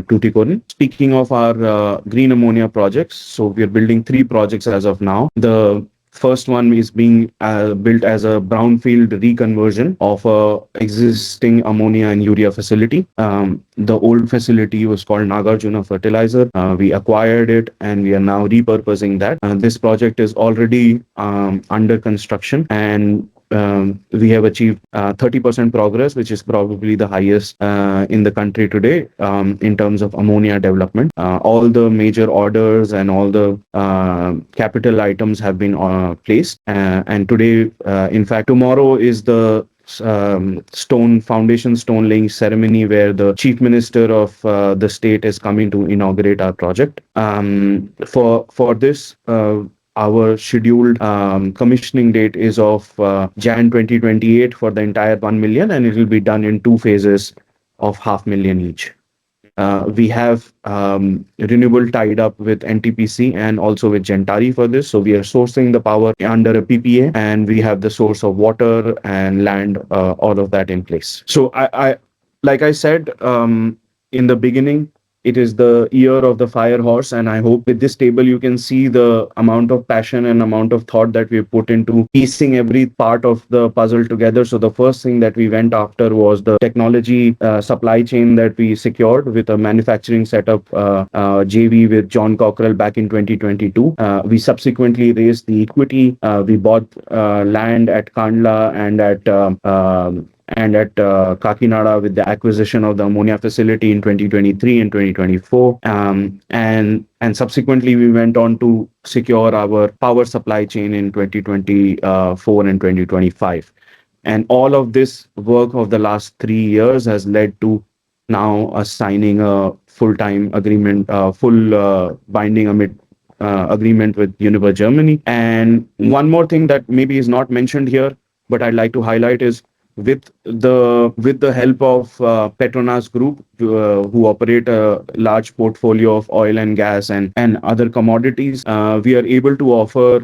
Tuticorin. Speaking of our green ammonia projects, so we are building 3 projects as of now. The first one is being built as a brownfield reconversion of a existing ammonia and urea facility. The old facility was called Nagarjuna Fertilizer. We acquired it and we are now repurposing that. This project is already under construction, and we have achieved 30% progress, which is probably the highest in the country today in terms of ammonia development. All the major orders and all the capital items have been placed. And today, in fact, tomorrow is the foundation stone laying ceremony where the chief minister of the state is coming to inaugurate our project. For this, our scheduled commissioning date is of Jan 2028 for the entire 1 million, and it will be done in 2 phases of 500,000 each. We have renewable tied up with NTPC and also with Gentari for this. So we are sourcing the power under a PPA, and we have the source of water and land, all of that in place. So like I said in the beginning, it is the year of the fire horse, and I hope with this table you can see the amount of passion and amount of thought that we put into piecing every part of the puzzle together. So the first thing that we went after was the technology supply chain that we secured with a manufacturing setup JV with John Cockrell back in 2022. We subsequently raised the equity. We bought land at Kandla and at Kakinada with the acquisition of the ammonia facility in 2023 and 2024. And subsequently, we went on to secure our power supply chain in 2024 and 2025. And all of this work of the last 3 years has led to now us signing a full-time agreement, full binding agreement with Uniper Germany. And one more thing that maybe is not mentioned here, but I'd like to highlight is with the help of Petronas Group, who operate a large portfolio of oil and gas and other commodities, we are able to offer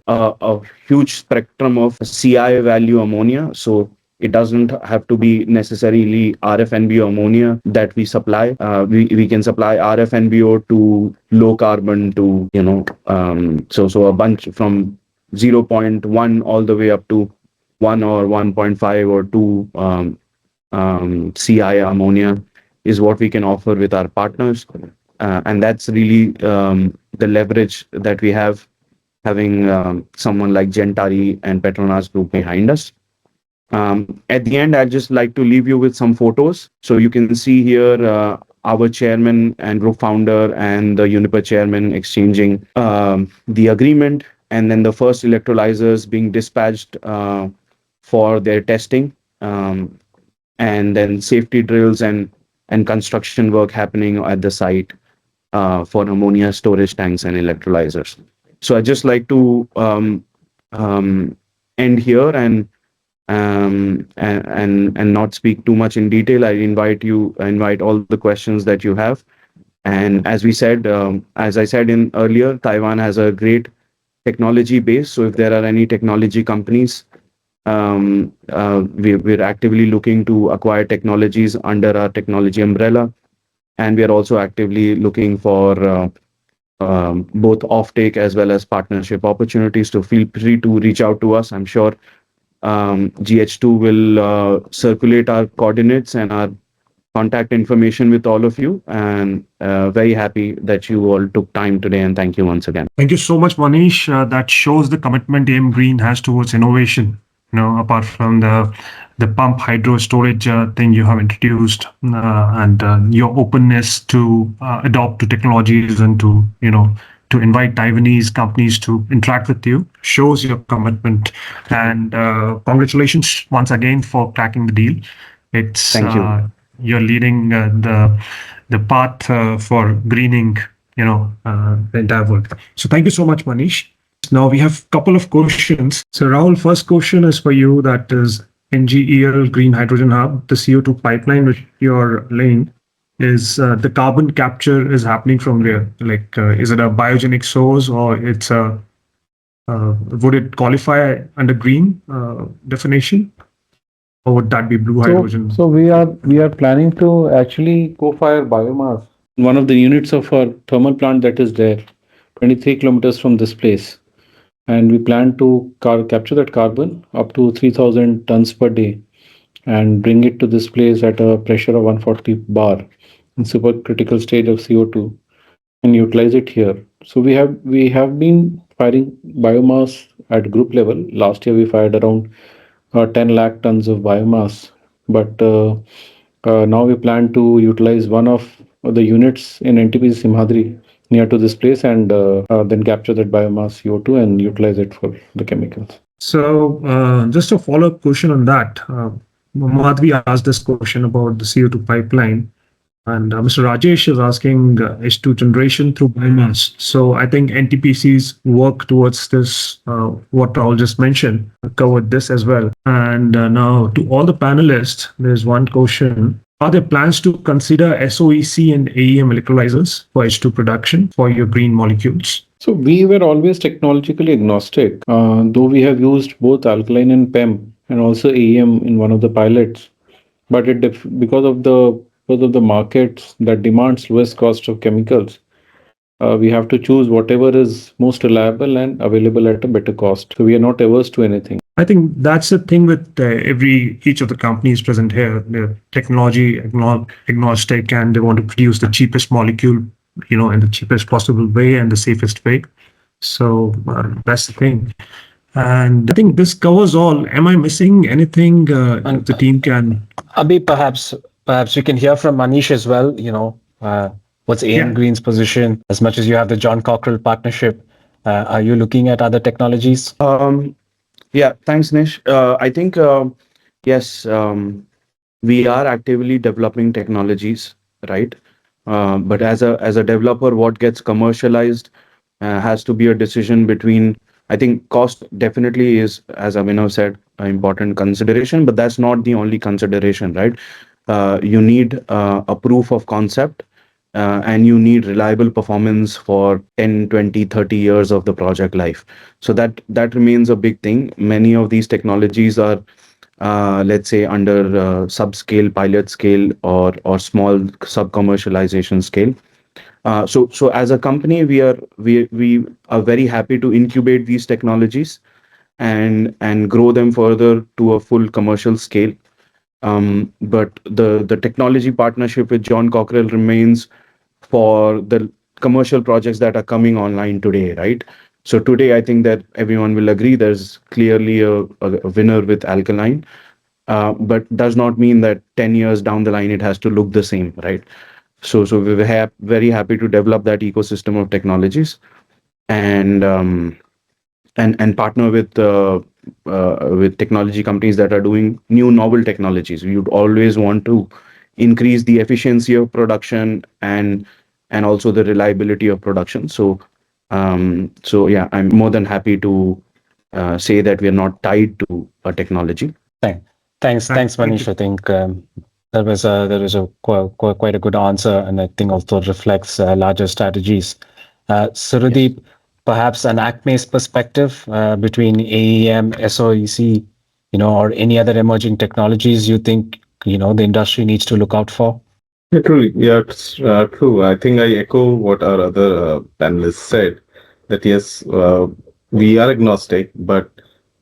a huge spectrum of CI value ammonia. So it doesn't have to be necessarily RFNBO ammonia that we supply. We can supply RFNBO to low carbon to so a bunch from 0.1 all the way up to 1 or 1.5 or 2 CI ammonia is what we can offer with our partners. And that's really the leverage that we have, having someone like Gentari and Petronas Group behind us. At the end, I'd just like to leave you with some photos. So you can see here our chairman and group founder and the Uniper chairman exchanging the agreement, and then the first electrolyzers being dispatched for their testing, and then safety drills and construction work happening at the site for ammonia storage tanks and electrolyzers. So I just like to um, end here and not speak too much in detail. I invite all the questions that you have. And as we said, as I said in earlier, Taiwan has a great technology base. So if there are any technology companies, we're actively looking to acquire technologies under our technology umbrella, and we are also actively looking for both offtake as well as partnership opportunities. So feel free to reach out to us. I'm sure GH2 will circulate our coordinates and our contact information with all of you. And very happy that you all took time today. And thank you once again. Thank you so much, Manish. That shows the commitment AM Green has towards innovation. Apart from the pump hydro storage thing you have introduced, and your openness to adopt to technologies and to invite Taiwanese companies to interact with you, shows your commitment. And congratulations once again for cracking the deal. It's Thank you. You're leading the path for greening, the entire world. So thank you so much, Manish. Now we have a couple of questions. So Rahul, first question is for you. That is NGEL Green Hydrogen Hub, the CO2 pipeline which you're laying. Is the carbon capture is happening from where? Like, is it a biogenic source, or it's a would it qualify under green definition, or would that be blue hydrogen? So we are planning to actually co-fire biomass. One of the units of our thermal plant that is there, 23 kilometers from this place, and we plan to capture that carbon up to 3,000 tons per day and bring it to this place at a pressure of 140 bar in supercritical stage of CO2 and utilize it here. So we have been firing biomass at group level. Last year we fired around 10 lakh tons of biomass, but now we plan to utilize one of the units in NTPC Simhadri near to this place and then capture that biomass CO2 and utilize it for the chemicals. So just a follow-up question on that. Madhvi asked this question about the CO2 pipeline. And Mr. Rajesh is asking H2 generation through biomass. So I think NTPC's work towards this, what Rahul just mentioned, covered this as well. And now to all the panelists, there's one question. Are there plans to consider SOEC and AEM electrolyzers for H2 production for your green molecules? So we were always technologically agnostic, though we have used both alkaline and PEM and also AEM in one of the pilots. But because of the markets that demands lowest cost of chemicals, we have to choose whatever is most reliable and available at a better cost. So we are not averse to anything. I think that's the thing with each of the companies present here. They're technology agnostic, and they want to produce the cheapest molecule, in the cheapest possible way and the safest way. So that's the thing. And I think this covers all. Am I missing anything the team can? Abhi, perhaps we can hear from Manish as well. What's AM Green's position? As much as you have the John Cockrell partnership, are you looking at other technologies? Yeah, thanks, Nish. I think yes, we are actively developing technologies, right? But as a developer, what gets commercialized has to be a decision between. I think cost definitely is, as Abhinav said, an important consideration, but that's not the only consideration, right? You need a proof of concept, and you need reliable performance for 10, 20, 30 years of the project life. So that remains a big thing. Many of these technologies are, let's say, under subscale, pilot scale, or small sub-commercialization scale. So as a company, we are very happy to incubate these technologies and grow them further to a full commercial scale. But the technology partnership with John Cockrell remains for the commercial projects that are coming online today, right? So today, I think that everyone will agree there's clearly a winner with alkaline. but does not mean that 10 years down the line it has to look the same, right? So we were very happy to develop that ecosystem of technologies, and and partner with technology companies that are doing new novel technologies. We would always want to increase the efficiency of production, and also the reliability of production. So yeah, I'm more than happy to say that we are not tied to a technology. Thank, thanks, Thank Manish. you. I think that was a quite a good answer, and I think also reflects larger strategies. Souradeep, perhaps an ACME's perspective between AEM, SOEC, or any other emerging technologies you think the industry needs to look out for. Yeah, truly. Yeah, it's true. I think I echo what our other panelists said, that yes, we are agnostic, but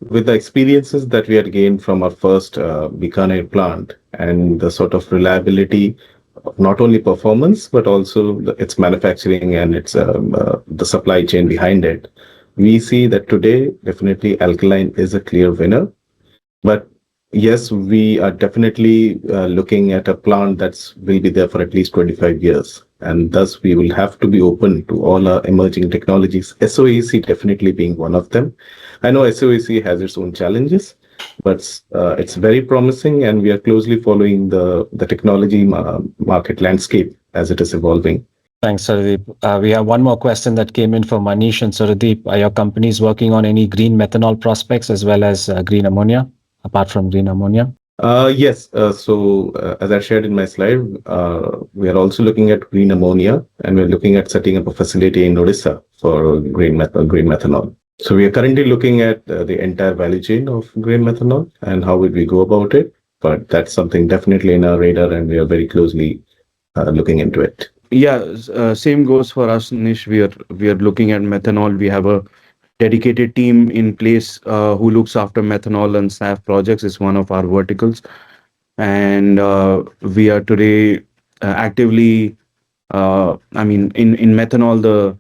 with the experiences that we had gained from our first Bikaner plant and the sort of reliability of not only performance, but also its manufacturing and its the supply chain behind it, we see that today definitely alkaline is a clear winner. But yes, we are definitely looking at a plant that's will be there for at least 25 years. And thus, we will have to be open to all our emerging technologies, SOEC definitely being one of them. I know SOEC has its own challenges, but it's very promising, and we are closely following the technology market landscape as it is evolving. Thanks, Souradeep. We have one more question that came in from Manish and Souradeep. Are your companies working on any green methanol prospects as well as green ammonia, apart from green ammonia? Yes. So, as I shared in my slide, we are also looking at green ammonia, and we're looking at setting up a facility in Odisha for green methanol. So, we are currently looking at the entire value chain of green methanol and how would we go about it. But that's something definitely in our radar, and we are very closely looking into it. Yeah, same goes for us, Nish. We are looking at methanol. We have a dedicated team in place who looks after methanol and SAF projects. It's one of our verticals, and we are today actively. I mean, in methanol, the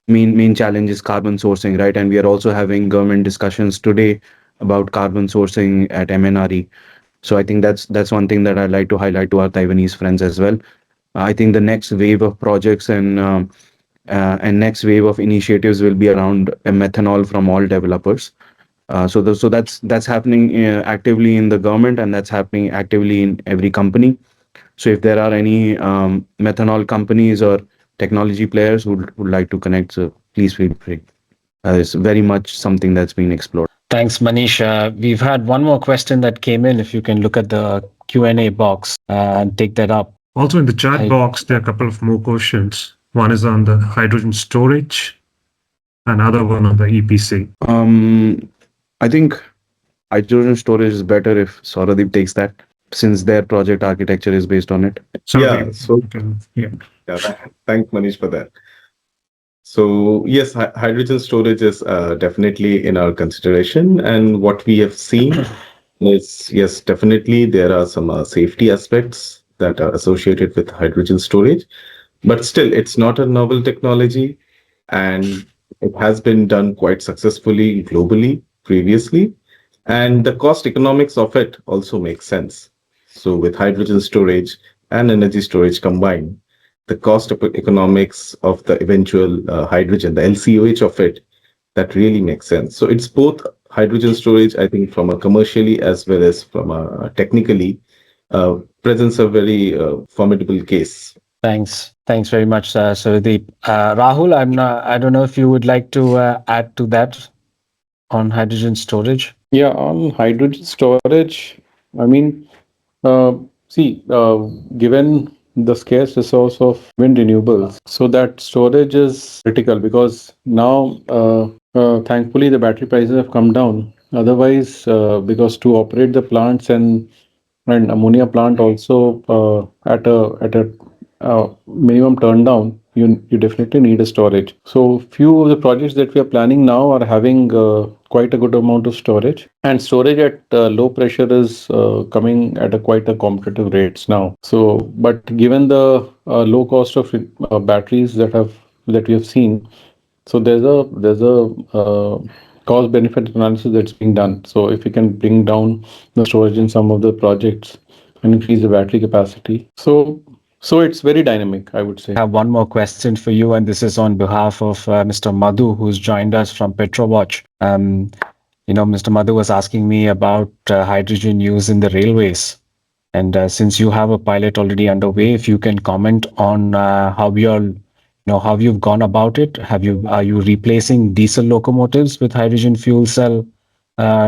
main challenge is carbon sourcing, right? And we are also having government discussions today about carbon sourcing at MNRE. So I think that's one thing that I'd like to highlight to our Taiwanese friends as well. I think the next wave of projects and next wave of initiatives will be around methanol from all developers. So that's happening actively in the government, and that's happening actively in every company. So if there are any methanol companies or technology players who would like to connect, so please feel free. It's very much something that's being explored. Thanks, Manish. We've had one more question that came in. If you can look at the Q&A box and take that up. Also in the chat I- box, there are a couple of more questions. One is on the hydrogen storage, another one on the EPC. I think hydrogen storage is better if Souradeep takes that, since their project architecture is based on it. So Yeah, so- yeah. Yeah, thanks, Manish, for that. So yes, hydrogen storage is definitely in our consideration, and what we have seen is yes, definitely there are some safety aspects that are associated with hydrogen storage, but still, it's not a novel technology, and it has been done quite successfully globally previously, and the cost economics of it also makes sense. So with hydrogen storage and energy storage combined, the cost of economics of the eventual hydrogen, the LCOH of it, that really makes sense. So it's both hydrogen storage, I think, from a commercially as well as from a technically, presents a very formidable case. Thanks very much, Souradeep. Rahul, I don't know if you would like to add to that on hydrogen storage. Yeah, on hydrogen storage, I mean, see, given the scarce resource of wind renewables, so that storage is critical because now, thankfully, the battery prices have come down. Otherwise, because to operate the plants and ammonia plant also at a minimum turn down, you definitely need a storage. So few of the projects that we are planning now are having quite a good amount of storage, and storage at low pressure is coming at a quite a competitive rates now. So, but given the low cost of batteries that we have seen, so there's a cost benefit analysis that's being done. So if we can bring down the storage in some of the projects and increase the battery capacity. So it's very dynamic, I would say. I have one more question for you, and this is on behalf of Mr. Madhu, who's joined us from PetroWatch. Mr. Madhu was asking me about hydrogen use in the railways. And since you have a pilot already underway, if you can comment on how you've gone about it. Are you replacing diesel locomotives with hydrogen fuel cell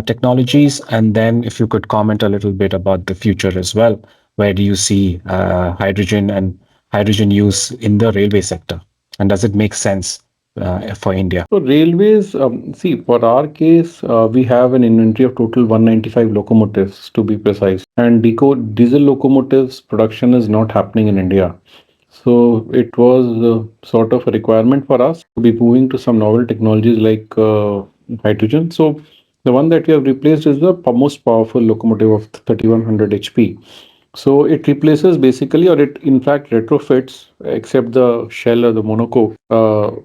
technologies? And then if you could comment a little bit about the future as well. Where do you see hydrogen and hydrogen use in the railway sector? And does it make sense for India? So railways, see, for our case, we have an inventory of total 195 locomotives to be precise. And diesel locomotives production is not happening in India. So it was sort of a requirement for us to be moving to some novel technologies like hydrogen. So the one that we have replaced is the most powerful locomotive of 3100 HP. So it replaces basically, or it in fact retrofits, except the shell or the monocoque,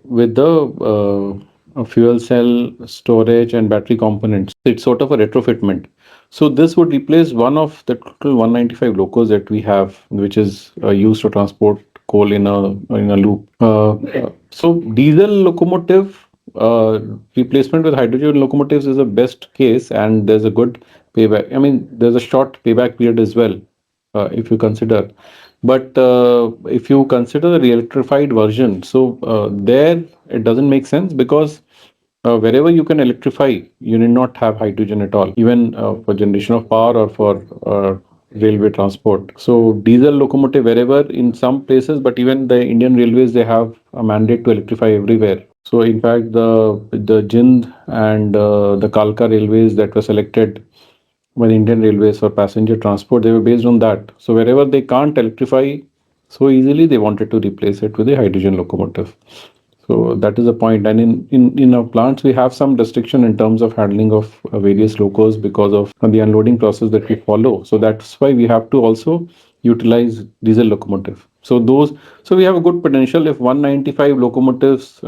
with the fuel cell storage and battery components. It's sort of a retrofitment. So this would replace one of the total 195 locos that we have, which is used to transport coal in a loop. So diesel locomotive replacement with hydrogen locomotives is the best case, and there's a good payback. I mean, there's a short payback period as well, if you consider. But if you consider the electrified version, so there it doesn't make sense because wherever you can electrify, you need not have hydrogen at all, even for generation of power or for railway transport. So diesel locomotive wherever in some places, but even the Indian railways, they have a mandate to electrify everywhere. So in fact, the Jind and the Kalka railways that were selected by the Indian Railways for passenger transport, they were based on that. So wherever they can't electrify so easily, they wanted to replace it with a hydrogen locomotive. So that is the point. And in our plants, we have some restriction in terms of handling of various locos because of the unloading process that we follow. So that's why we have to also utilize diesel locomotive. So we have a good potential if 195 locomotives,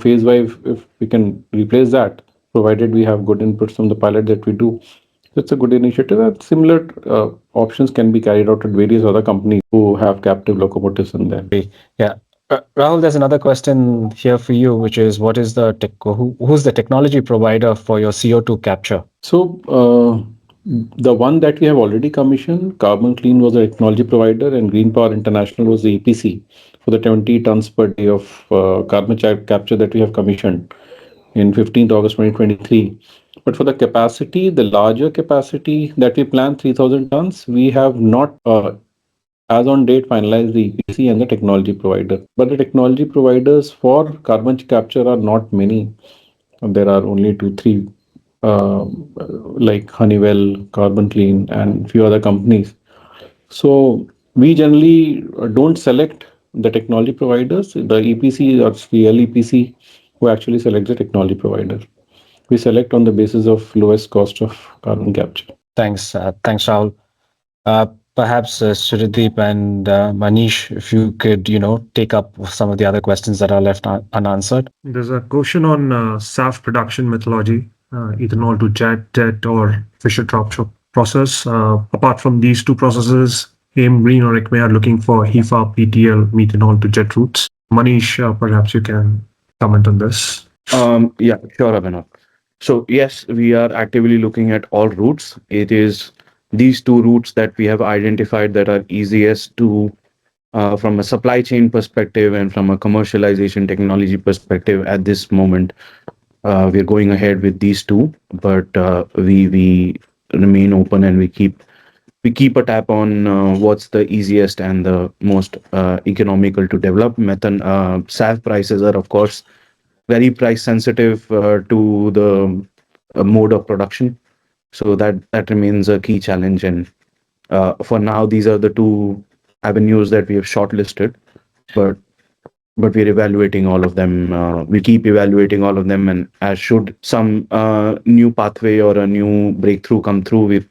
phase wise, if we can replace that, provided we have good inputs from the pilot that we do. It's a good initiative. And similar options can be carried out at various other companies who have captive locomotives in them. Yeah. Rahul, there's another question here for you, which is what is who's the technology provider for your CO2 capture? So the one that we have already commissioned, Carbon Clean was a technology provider, and Green Power International was the EPC for the 20 tons per day of carbon capture that we have commissioned in 15th August 2023. But for the capacity, the larger capacity that we planned, 3,000 tons, we have not, as on date, finalized the EPC and the technology provider. But the technology providers for carbon capture are not many. There are only two, three, like Honeywell, Carbon Clean, and a few other companies. So we generally don't select the technology providers. The EPC or the LEPC who actually selects the technology provider. We select on the basis of lowest cost of carbon capture. Thanks, Rahul. Perhaps Souradeep and Manish, if you could, take up some of the other questions that are left unanswered. There's a question on SAF production methodology, ethanol to jet or Fischer-Tropsch process. Apart from these two processes, AIM, Green or ACME are looking for HEFA, PTL, methanol to jet routes. Manish, perhaps you can comment on this. Yeah, sure, Abhinav. So yes, we are actively looking at all routes. It is these two routes that we have identified that are easiest to, from a supply chain perspective and from a commercialization technology perspective at this moment. We're going ahead with these two, but we remain open and we keep a tap on what's the easiest and the most economical to develop. SAF prices are, of course, very price sensitive to the mode of production. So that remains a key challenge. And for now, these are the two avenues that we have shortlisted, but we're evaluating all of them. We keep evaluating all of them, and as should some new pathway or a new breakthrough come through,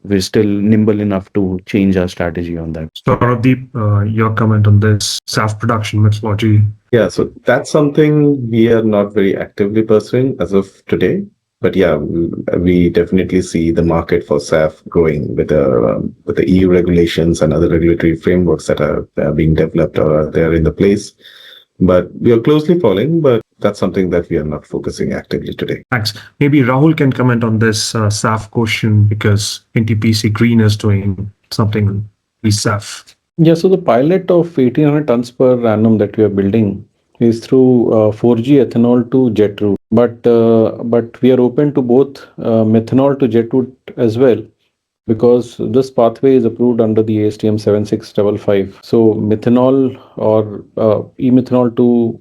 we're still nimble enough to change our strategy on that. Souradeep, your comment on this SAF production methodology. Yeah, so that's something we are not very actively pursuing as of today. But yeah, we definitely see the market for SAF growing with the EU regulations and other regulatory frameworks that are being developed or are there in the place. But we are closely following, but that's something that we are not focusing actively today. Thanks. Maybe Rahul can comment on this SAF question because NTPC Green is doing something with SAF. Yeah, so the pilot of 1800 tons per annum that we are building is through 4G ethanol to jet route. But we are open to both methanol to jet route as well, because this pathway is approved under the ASTM 7655. So methanol or e-methanol to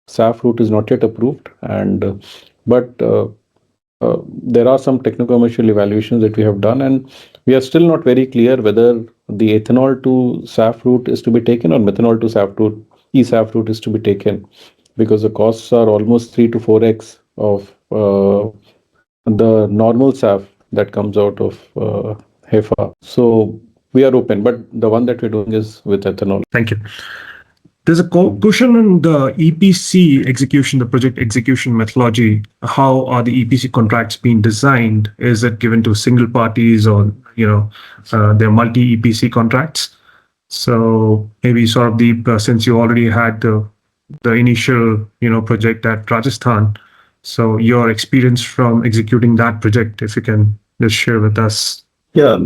SAF route is not yet approved, and there are some techno-commercial evaluations that we have done, and we are still not very clear whether the ethanol to SAF route is to be taken or methanol to SAF route, e-SAF route is to be taken, because the costs are almost 3 to 4x of the normal SAF that comes out of HEFA. So we are open, but the one that we're doing is with ethanol. Thank you. There's a question on the EPC execution, the project execution methodology. How are the EPC contracts being designed? Is it given to single parties, or they're multi EPC contracts? So maybe Souradeep, since you already had the initial project at Rajasthan, so your experience from executing that project, if you can just share with us. Yeah,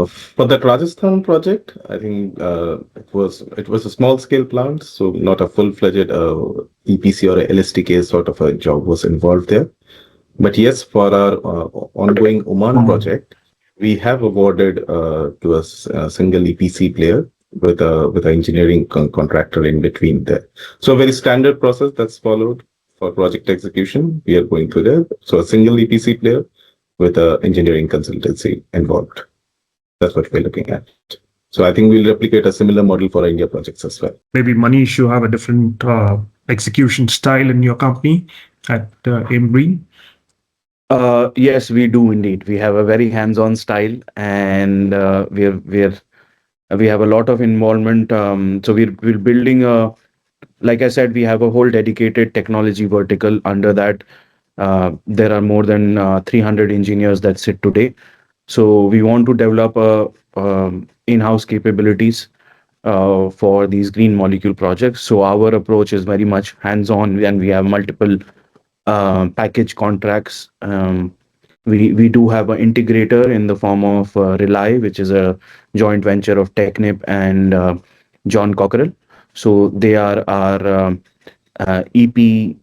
for that Rajasthan project, I think it was a small scale plant, so not a full-fledged EPC or a LSTK sort of a job was involved there. But yes, for our ongoing Oman project, we have awarded to a single EPC player with an engineering contractor in between there. So a very standard process that's followed for project execution. We are going through there. So a single EPC player with an engineering consultancy involved. That's what we're looking at. So I think we'll replicate a similar model for India projects as well. Maybe Manish, you have a different execution style in your company at ACME. Yes, we do indeed. We have a very hands-on style, and we have a lot of involvement. So we're building like I said, we have a whole dedicated technology vertical. Under that, there are more than 300 engineers that sit today. So we want to develop in-house capabilities for these green molecule projects. So our approach is very much hands-on, and we have multiple package contracts. We do have an integrator in the form of Rely, which is a joint venture of Technip and John Cockerell. So they are our EPCM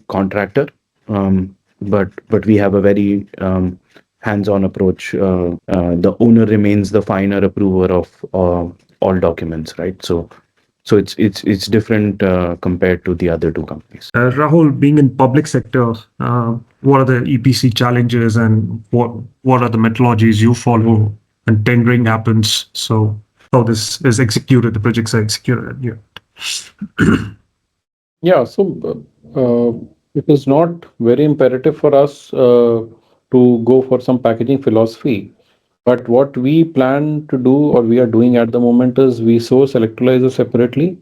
contractor, but we have a very hands-on approach. The owner remains the final approver of all documents, right? So it's different compared to the other two companies. Rahul, being in public sector, what are the EPC challenges, and what are the methodologies you follow when tendering happens? So how this is executed, the projects are executed. Yeah, so it is not very imperative for us to go for some packaging philosophy. But what we plan to do, or we are doing at the moment, is we source electrolyzer separately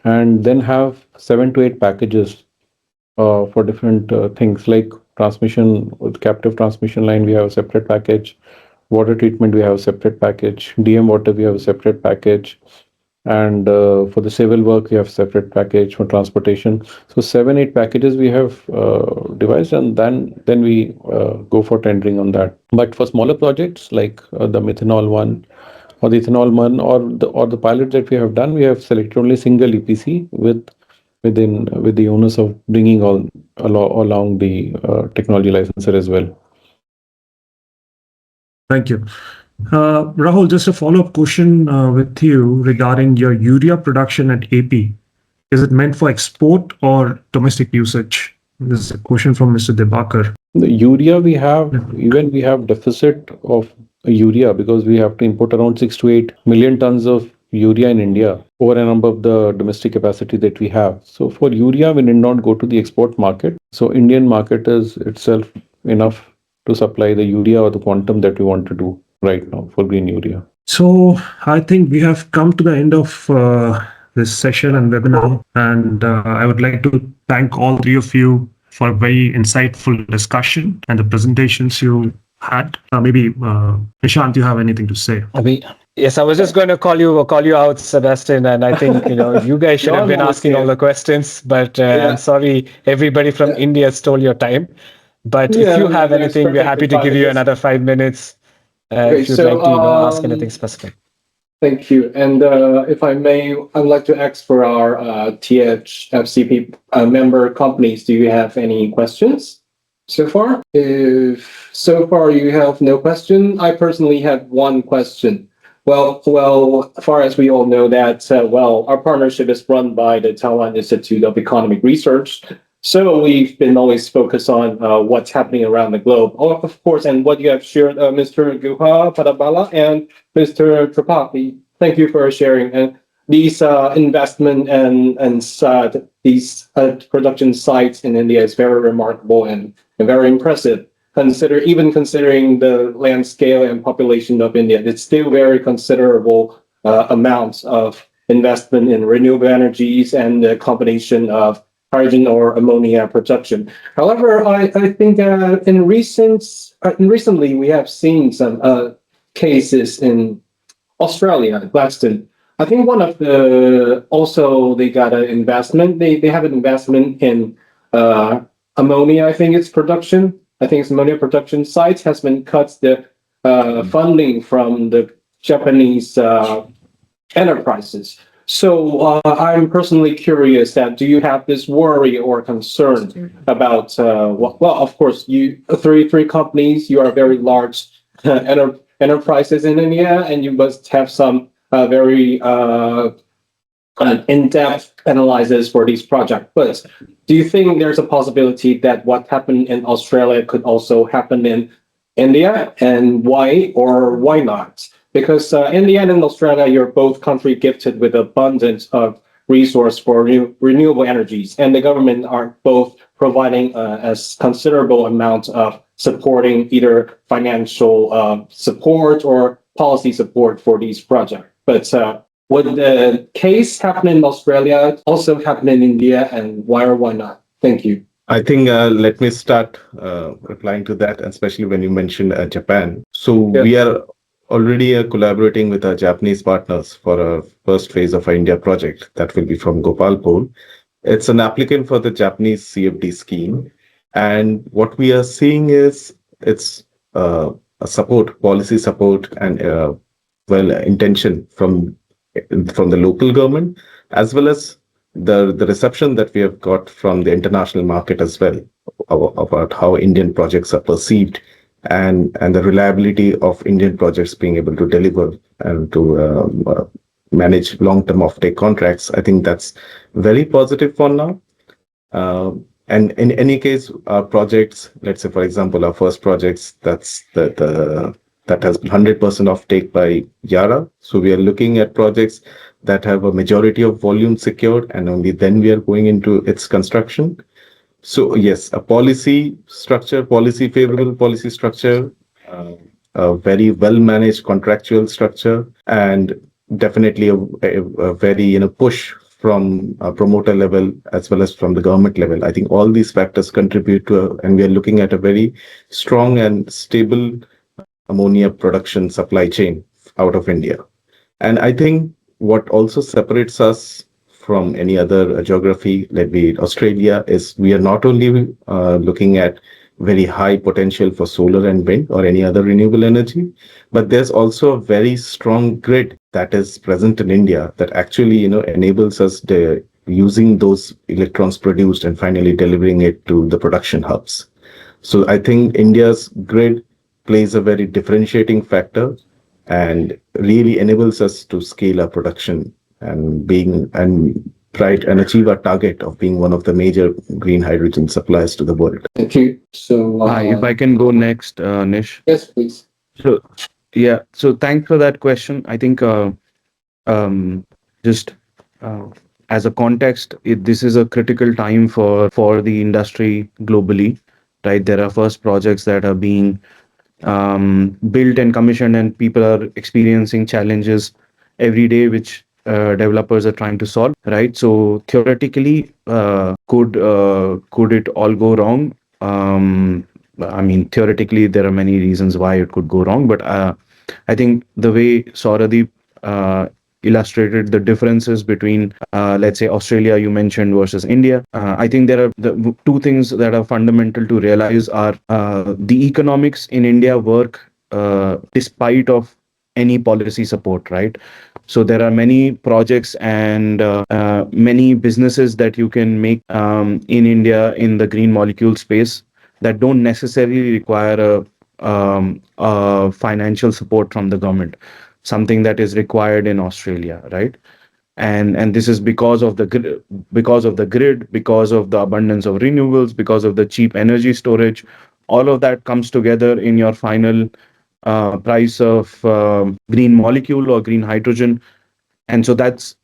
and then have 7 to 8 packages for different things, like transmission. With captive transmission line, we have a separate package. Water treatment, we have a separate package. DM water, we have a separate package. And for the civil work, we have separate package. For transportation, so 7, 8 packages we have devised, and then we go for tendering on that. But for smaller projects like the methanol one or the ethanol one, or the pilot that we have done, we have selected only single EPC with the onus of bringing along the technology licensor as well. Thank you. Rahul, just a follow-up question with you regarding your urea production at AP. Is it meant for export or domestic usage? This is a question from Mr. Debakar. The urea we have deficit of urea because we have to import around 6 to 8 million tons of urea in India over and above the domestic capacity that we have. So for urea, we did not go to the export market. So Indian market is itself enough to supply the urea or the quantum that we want to do right now for green urea? So I think we have come to the end of this session and webinar, and I would like to thank all three of you for a very insightful discussion and the presentations you had. Maybe Nishant, you have anything to say? Yes, I was just going to call you out, Sebastian, and I think you guys should have been asking all the questions, but I'm sorry everybody from India stole your time. But if you have anything, we're happy to give you another 5 minutes if you'd like to ask anything specific. Thank you. And if I may, I would like to ask for our THFCP member companies, do you have any questions so far? If so far you have no question, I personally have one question. Well, as far as we all know that, our partnership is run by the Taiwan Institute of Economic Research. So we've been always focused on what's happening around the globe. Oh, of course, and what you have shared, Mr. Guha, Pataballa, and Mr. Tripathi. Thank you for sharing. And these investment and these production sites in India is very remarkable and very impressive. Considering the land scale and population of India, it's still very considerable amounts of investment in renewable energies and the combination of hydrogen or ammonia production. However, I think recently we have seen some cases in Australia, Gladstone. I think one of they got an investment. They have an investment in ammonia. I think it's ammonia production sites has been cut the funding from the Japanese enterprises. So I'm personally curious that do you have this worry or concern about of course you three companies, you are very large enterprises in India, and you must have some very in-depth analysis for these projects. But do you think there's a possibility that what happened in Australia could also happen in India, and why or why not? Because India and Australia, you're both country gifted with abundance of resource for renewable energies, and the government are both providing a considerable amount of supporting either financial support or policy support for these projects. But would the case happen in Australia also happen in India, and why or why not? Thank you. I think let me start replying to that, especially when you mentioned Japan. So we are already collaborating with our Japanese partners for a first phase of our India project that will be from Gopalpur. It's an applicant for the Japanese CFD scheme. And what we are seeing is it's a policy support and intention from the local government, as well as the reception that we have got from the international market as well about how Indian projects are perceived and the reliability of Indian projects being able to deliver and to manage long-term offtake contracts. I think that's very positive for now. And in any case, our projects, let's say, for example, our first projects, that has 100% offtake by Yara. So we are looking at projects that have a majority of volume secured, and only then we are going into its construction. So yes, a favorable policy structure, a very well-managed contractual structure, and definitely a very push from a promoter level as well as from the government level. I think all these factors contribute to, and we are looking at a very strong and stable ammonia production supply chain out of India. And I think what also separates us from any other geography, like Australia, is we are not only looking at very high potential for solar and wind or any other renewable energy, but there's also a very strong grid that is present in India that actually enables us using those electrons produced and finally delivering it to the production hubs. So I think India's grid plays a very differentiating factor and really enables us to scale our production and achieve our target of being one of the major green hydrogen suppliers to the world. Thank you. So if I can go next, Nish. yes, please. So yeah, so thanks for that question. I think just as a context, this is a critical time for the industry globally. right? There are first projects that are being built and commissioned, and people are experiencing challenges every day, which developers are trying to solve, right? So theoretically, could it all go wrong? I mean, theoretically, there are many reasons why it could go wrong, but I think the way Souradeep uh, illustrated the differences between, let's say, Australia, you mentioned, versus India. I think there are the two things that are fundamental to realize are the economics in India work despite of any policy support, right? So there are many projects and many businesses that you can make in India in the green molecule space that don't necessarily require financial support from the government, something that is required in Australia, right? And this is because of the because of the grid, because of the abundance of renewables, because of the cheap energy storage. All of that comes together in your final price of green molecule or green hydrogen, and so that's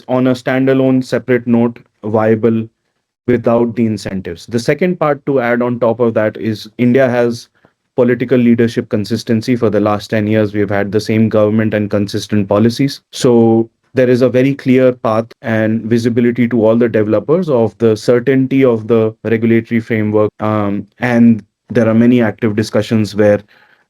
on a standalone separate note viable without the incentives. The second part to add on top of that is India has political leadership consistency. For the last 10 years, we've had the same government and consistent policies. So there is a very clear path and visibility to all the developers of the certainty of the regulatory framework. And there are many active discussions where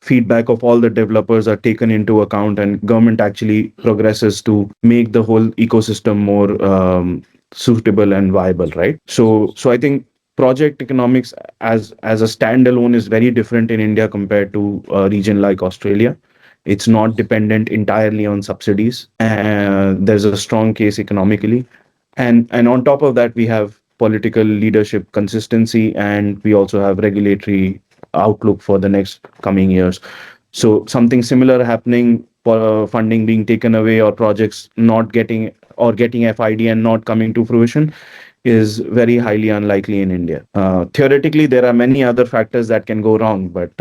feedback of all the developers are taken into account, and government actually progresses to make the whole ecosystem more suitable and viable, right? So I think project economics as a standalone is very different in India compared to a region like Australia. It's not dependent entirely on subsidies. There's a strong case economically, and on top of that, we have political leadership consistency, and we also have regulatory outlook for the next coming years. So something similar happening, for funding being taken away or projects not getting or getting FID and not coming to fruition, is very highly unlikely in India. Theoretically, there are many other factors that can go wrong, but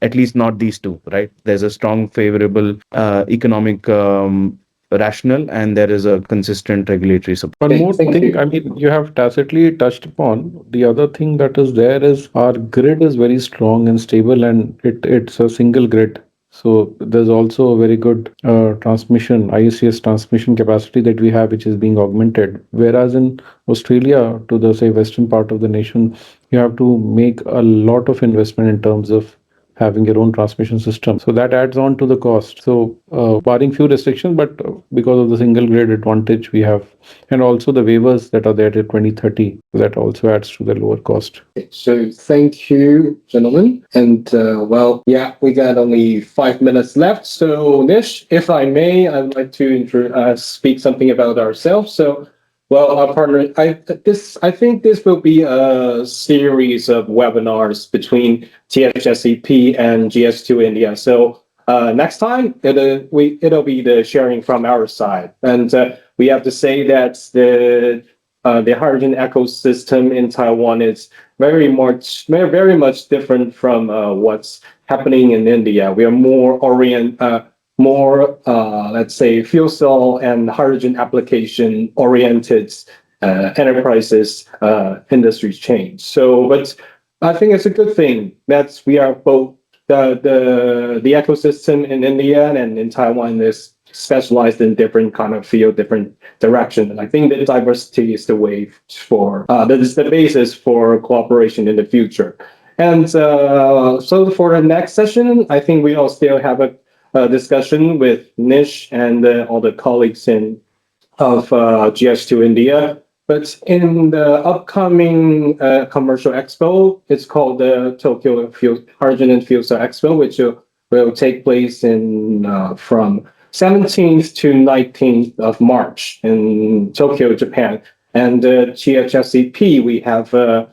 at least not these two, right? There's a strong favorable economic rationale, and there is a consistent regulatory support. One Okay, more thank thing, you. I mean, you have tacitly touched upon the other thing that is there is our grid is very strong and stable, and it's a single grid. So there's also a very good transmission, IECS transmission capacity that we have, which is being augmented. Whereas in Australia, to the say western part of the nation, you have to make a lot of investment in terms of having your own transmission system. So that adds on to the cost. So barring few restrictions, but because of the single grid advantage we have, and also the waivers that are there till 2030, that also adds to the lower cost. So thank you, gentlemen. And well, yeah, we got only 5 minutes left. So Nish, if I may, I would like to speak something about ourselves. So, well, our partner, I think this will be a series of webinars between THSEP and GS2 India. So next time, it'll be the sharing from our side, and we have to say that the hydrogen ecosystem in Taiwan is very much different from what's happening in India. We are more let's say fuel cell and hydrogen application oriented enterprises industries change. So, but I think it's a good thing that we are both the ecosystem in India and in Taiwan is specialized in different kind of field, different direction. And I think that diversity is the way for that is the basis for cooperation in the future. And so for the next session, I think we all still have a discussion with Nish and all the colleagues of GS2 India. But in the upcoming commercial expo, it's called the Tokyo Hydrogen and Fuel Cell Expo, which will take place in from 17th to 19th of March in Tokyo, Japan. And GHSCP, we have a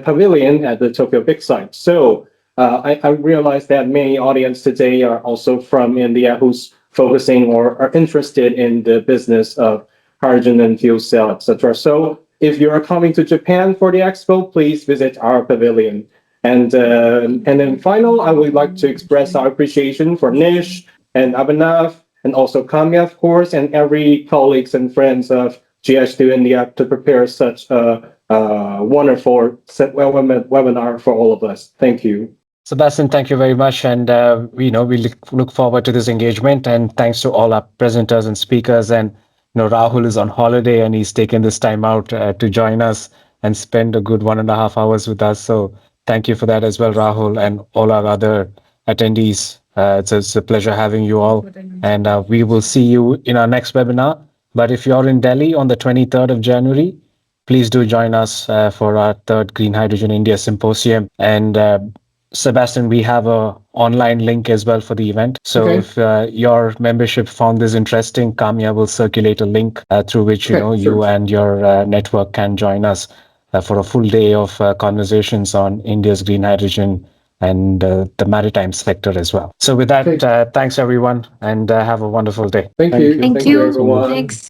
pavilion at the Tokyo Big Site. So I realize that many audience today are also from India who's focusing or are interested in the business of hydrogen and fuel cell, etc. So if you are coming to Japan for the expo, please visit our pavilion. And then final, I would like to express our appreciation for Nish and Abhinav, and also Kamya, of course, and every colleagues and friends of GH2 India to prepare such a wonderful webinar for all of us. Thank you. Sebastian, thank you very much. And, we look forward to this engagement. And thanks to all our presenters and speakers. And, Rahul is on holiday and he's taken this time out to join us and spend a good 1.5 hours with us. So thank you for that as well, Rahul, and all our other attendees. It's a pleasure having you all. And we will see you in our next webinar. But if you're in Delhi on the 23rd of January, please do join us for our third Green Hydrogen India Symposium. And Sebastian, we have a online link as well for the event. So Okay. if your membership found this interesting, Kamya will circulate a link through which Okay, you sure. and your network can join us for a full day of conversations on India's green hydrogen and the maritime sector as well. So with that, Okay. thanks everyone, and have a wonderful day. Thank you. Thank Thank you, you. everyone. Thanks.